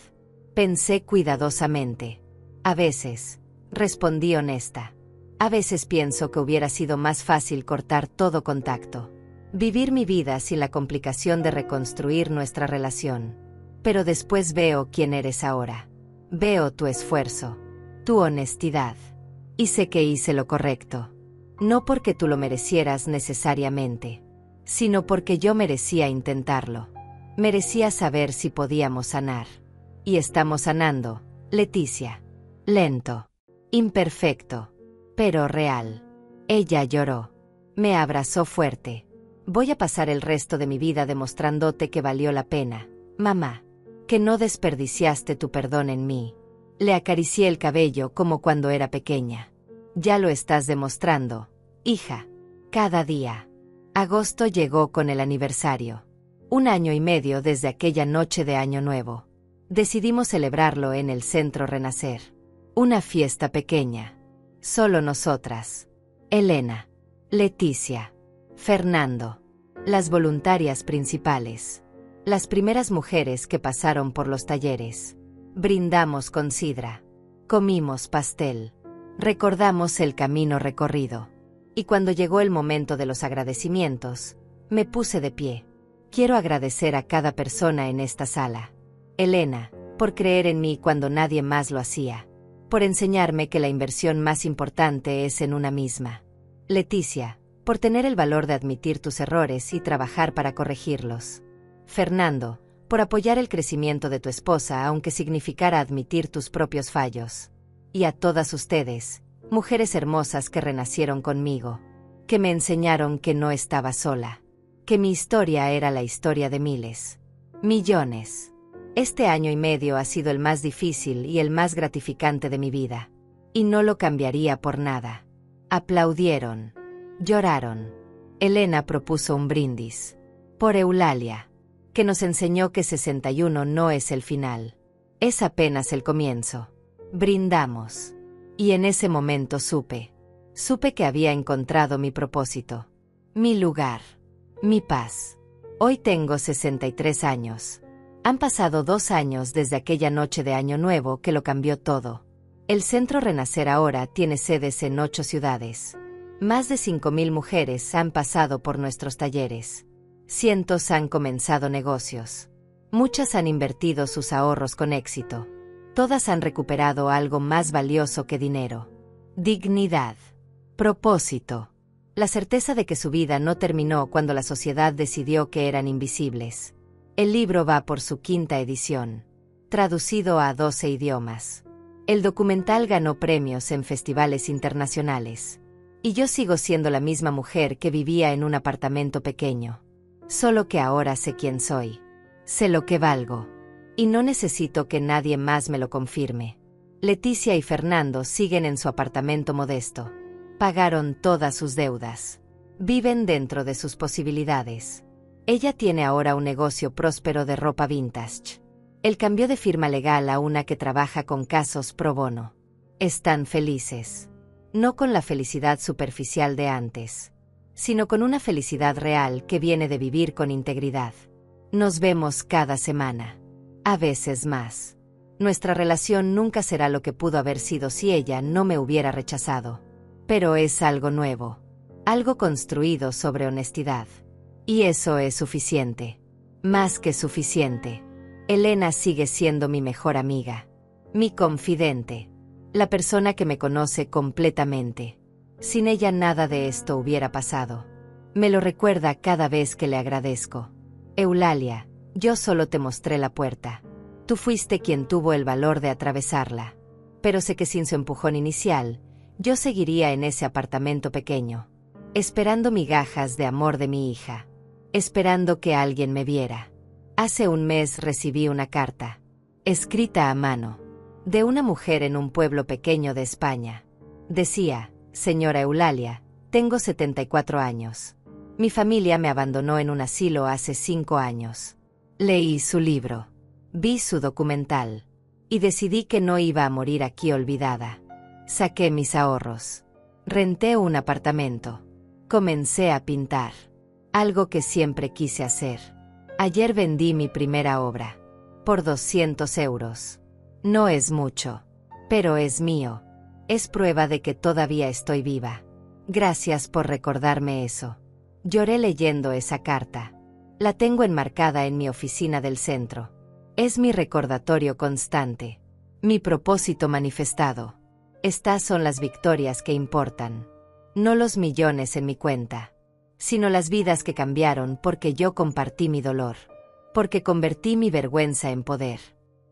Pensé cuidadosamente. A veces, respondí honesta. A veces pienso que hubiera sido más fácil cortar todo contacto. Vivir mi vida sin la complicación de reconstruir nuestra relación. Pero después veo quién eres ahora. Veo tu esfuerzo, tu honestidad. Y sé que hice lo correcto. No porque tú lo merecieras necesariamente, sino porque yo merecía intentarlo. Merecía saber si podíamos sanar. Y estamos sanando, Leticia. Lento. Imperfecto. Pero real. Ella lloró. Me abrazó fuerte. Voy a pasar el resto de mi vida demostrándote que valió la pena, mamá. Que no desperdiciaste tu perdón en mí. Le acaricié el cabello como cuando era pequeña. Ya lo estás demostrando, hija. Cada día. Agosto llegó con el aniversario. 1 año y medio desde aquella noche de Año Nuevo. Decidimos celebrarlo en el Centro Renacer. Una fiesta pequeña. Solo nosotras. Elena. Leticia. Fernando. Las voluntarias principales. Las primeras mujeres que pasaron por los talleres. Brindamos con sidra. Comimos pastel. Recordamos el camino recorrido. Y cuando llegó el momento de los agradecimientos, me puse de pie. Quiero agradecer a cada persona en esta sala. Elena, por creer en mí cuando nadie más lo hacía. Por enseñarme que la inversión más importante es en una misma. Leticia, por tener el valor de admitir tus errores y trabajar para corregirlos. Fernando, por apoyar el crecimiento de tu esposa aunque significara admitir tus propios fallos. Y a todas ustedes, mujeres hermosas que renacieron conmigo, que me enseñaron que no estaba sola, que mi historia era la historia de miles, millones. Este año y medio ha sido el más difícil y el más gratificante de mi vida, y no lo cambiaría por nada. Aplaudieron, lloraron. Elena propuso un brindis. Por Eulalia, que nos enseñó que 61 no es el final, es apenas el comienzo. Brindamos. Y en ese momento supe que había encontrado mi propósito, mi lugar, mi paz. Hoy tengo 63 años. Han pasado 2 años desde aquella noche de Año Nuevo que lo cambió todo. El Centro Renacer ahora tiene sedes en 8 ciudades. Más de 5.000 mujeres han pasado por nuestros talleres. Cientos han comenzado negocios. Muchas han invertido sus ahorros con éxito. Todas han recuperado algo más valioso que dinero. Dignidad. Propósito. La certeza de que su vida no terminó cuando la sociedad decidió que eran invisibles. El libro va por su 5ª edición. Traducido a 12 idiomas. El documental ganó premios en festivales internacionales. Y yo sigo siendo la misma mujer que vivía en un apartamento pequeño. Solo que ahora sé quién soy. Sé lo que valgo. Y no necesito que nadie más me lo confirme. Leticia y Fernando siguen en su apartamento modesto. Pagaron todas sus deudas. Viven dentro de sus posibilidades. Ella tiene ahora un negocio próspero de ropa vintage. Él cambió de firma legal a una que trabaja con casos pro bono. Están felices. No con la felicidad superficial de antes, sino con una felicidad real que viene de vivir con integridad. Nos vemos cada semana. A veces más. Nuestra relación nunca será lo que pudo haber sido si ella no me hubiera rechazado. Pero es algo nuevo. Algo construido sobre honestidad. Y eso es suficiente. Más que suficiente. Elena sigue siendo mi mejor amiga. Mi confidente. La persona que me conoce completamente. Sin ella nada de esto hubiera pasado. Me lo recuerda cada vez que le agradezco. Eulalia, yo solo te mostré la puerta. Tú fuiste quien tuvo el valor de atravesarla. Pero sé que sin su empujón inicial, yo seguiría en ese apartamento pequeño. Esperando migajas de amor de mi hija. Esperando que alguien me viera. Hace un mes recibí una carta. Escrita a mano. De una mujer en un pueblo pequeño de España. Decía: Señora Eulalia, tengo 74 años. Mi familia me abandonó en un asilo hace 5 años. Leí su libro. Vi su documental. Y decidí que no iba a morir aquí olvidada. Saqué mis ahorros. Renté un apartamento. Comencé a pintar. Algo que siempre quise hacer. Ayer vendí mi primera obra. Por 200 euros. No es mucho. Pero es mío. Es prueba de que todavía estoy viva. Gracias por recordarme eso. Lloré leyendo esa carta. La tengo enmarcada en mi oficina del centro. Es mi recordatorio constante. Mi propósito manifestado. Estas son las victorias que importan. No los millones en mi cuenta. Sino las vidas que cambiaron porque yo compartí mi dolor. Porque convertí mi vergüenza en poder.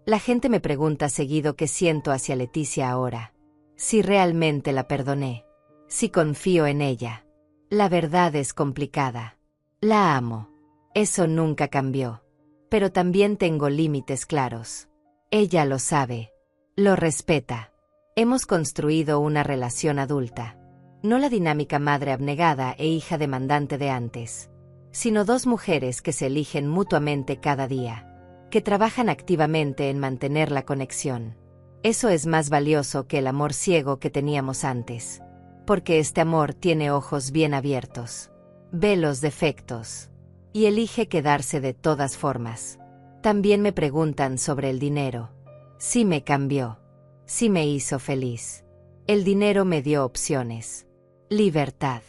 La gente me pregunta seguido qué siento hacia Leticia ahora. Si realmente la perdoné. Si confío en ella. La verdad es complicada. La amo. Eso nunca cambió. Pero también tengo límites claros. Ella lo sabe. Lo respeta. Hemos construido una relación adulta. No la dinámica madre abnegada e hija demandante de antes. Sino 2 mujeres que se eligen mutuamente cada día. Que trabajan activamente en mantener la conexión. Eso es más valioso que el amor ciego que teníamos antes. Porque este amor tiene ojos bien abiertos. Ve los defectos. Y elige quedarse de todas formas. También me preguntan sobre el dinero. Sí me cambió. Sí me hizo feliz. El dinero me dio opciones, libertad,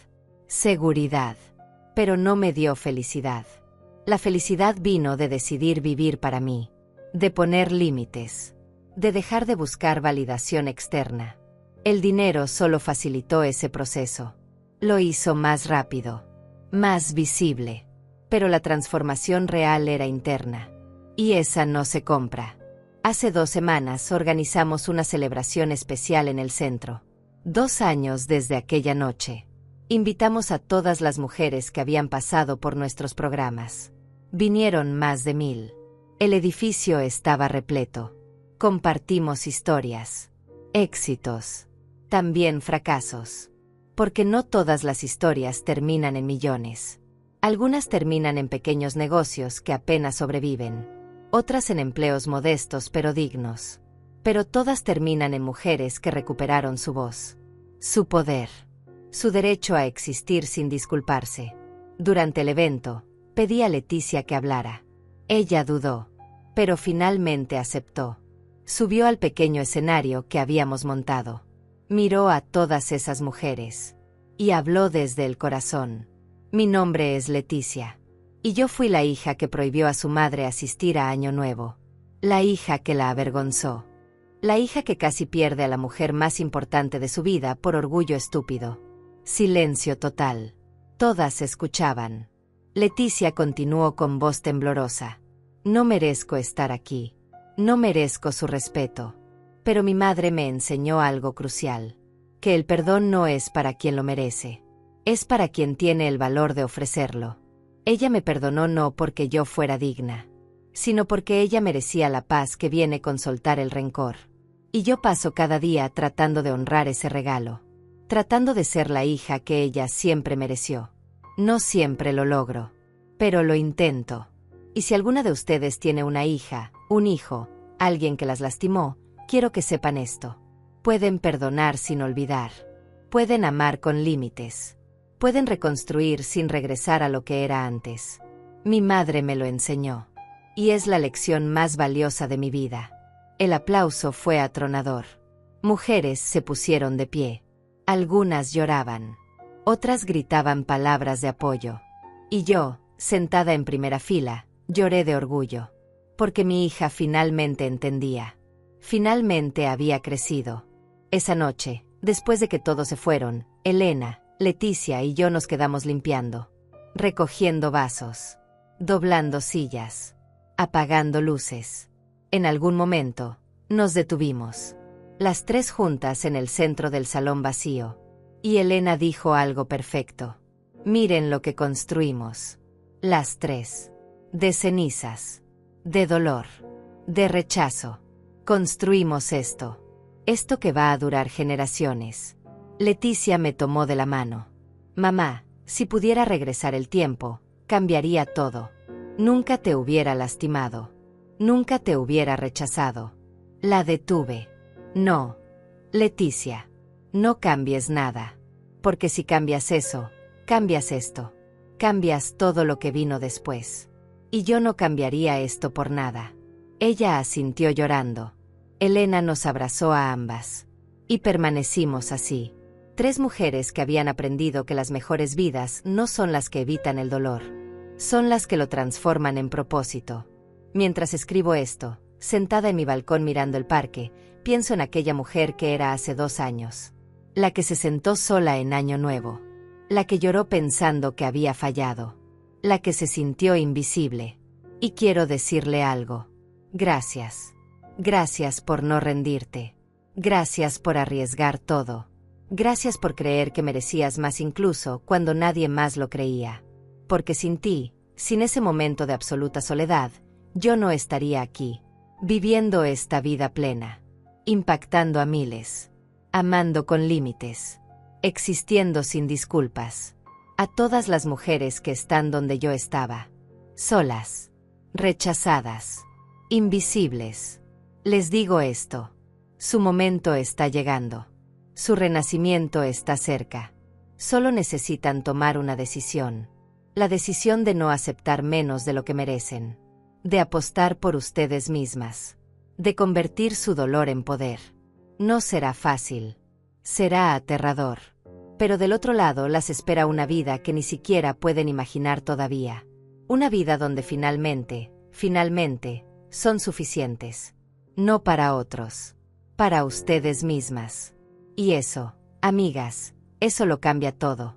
seguridad, pero no me dio felicidad. La felicidad vino de decidir vivir para mí, de poner límites, de dejar de buscar validación externa. El dinero solo facilitó ese proceso. Lo hizo más rápido, más visible, pero la transformación real era interna. Y esa no se compra. Hace 2 semanas organizamos una celebración especial en el centro. 2 años desde aquella noche. Invitamos a todas las mujeres que habían pasado por nuestros programas. Vinieron más de 1000. El edificio estaba repleto. Compartimos historias, éxitos, también fracasos. Porque no todas las historias terminan en millones. Algunas terminan en pequeños negocios que apenas sobreviven. Otras en empleos modestos pero dignos. Pero todas terminan en mujeres que recuperaron su voz, su poder, su derecho a existir sin disculparse. Durante el evento, pedí a Leticia que hablara. Ella dudó, pero finalmente aceptó. Subió al pequeño escenario que habíamos montado. Miró a todas esas mujeres y habló desde el corazón. Mi nombre es Leticia. Y yo fui la hija que prohibió a su madre asistir a Año Nuevo. La hija que la avergonzó. La hija que casi pierde a la mujer más importante de su vida por orgullo estúpido. Silencio total. Todas escuchaban. Leticia continuó con voz temblorosa. No merezco estar aquí. No merezco su respeto. Pero mi madre me enseñó algo crucial. Que el perdón no es para quien lo merece. Es para quien tiene el valor de ofrecerlo. Ella me perdonó no porque yo fuera digna, sino porque ella merecía la paz que viene con soltar el rencor. Y yo paso cada día tratando de honrar ese regalo, tratando de ser la hija que ella siempre mereció. No siempre lo logro, pero lo intento. Y si alguna de ustedes tiene una hija, un hijo, alguien que las lastimó, quiero que sepan esto. Pueden perdonar sin olvidar. Pueden amar con límites. Pueden reconstruir sin regresar a lo que era antes. Mi madre me lo enseñó. Y es la lección más valiosa de mi vida. El aplauso fue atronador. Mujeres se pusieron de pie. Algunas lloraban. Otras gritaban palabras de apoyo. Y yo, sentada en primera fila, lloré de orgullo. Porque mi hija finalmente entendía. Finalmente había crecido. Esa noche, después de que todos se fueron, Elena, Leticia y yo nos quedamos limpiando, recogiendo vasos, doblando sillas, apagando luces. En algún momento, nos detuvimos, las 3 juntas en el centro del salón vacío, y Elena dijo algo perfecto. Miren lo que construimos. Las 3. De cenizas, de dolor, de rechazo. Construimos esto. Esto que va a durar generaciones. Leticia me tomó de la mano. Mamá, si pudiera regresar el tiempo, cambiaría todo. Nunca te hubiera lastimado. Nunca te hubiera rechazado. La detuve. No, Leticia, no cambies nada. Porque si cambias eso, cambias esto. Cambias todo lo que vino después. Y yo no cambiaría esto por nada. Ella asintió llorando. Elena nos abrazó a ambas. Y permanecimos así. 3 mujeres que habían aprendido que las mejores vidas no son las que evitan el dolor. Son las que lo transforman en propósito. Mientras escribo esto, sentada en mi balcón mirando el parque, pienso en aquella mujer que era hace 2 años. La que se sentó sola en Año Nuevo. La que lloró pensando que había fallado. La que se sintió invisible. Y quiero decirle algo. Gracias. Gracias por no rendirte. Gracias por arriesgar todo. Gracias por creer que merecías más incluso cuando nadie más lo creía. Porque sin ti, sin ese momento de absoluta soledad, yo no estaría aquí, viviendo esta vida plena, impactando a miles, amando con límites, existiendo sin disculpas. A todas las mujeres que están donde yo estaba, solas, rechazadas, invisibles, les digo esto: su momento está llegando. Su renacimiento está cerca. Solo necesitan tomar una decisión. La decisión de no aceptar menos de lo que merecen. De apostar por ustedes mismas. de convertir su dolor en poder. No será fácil. Será aterrador. Pero del otro lado las espera una vida que ni siquiera pueden imaginar todavía. Una vida donde finalmente, son suficientes. No para otros. Para ustedes mismas. Y eso, amigas, eso lo cambia todo.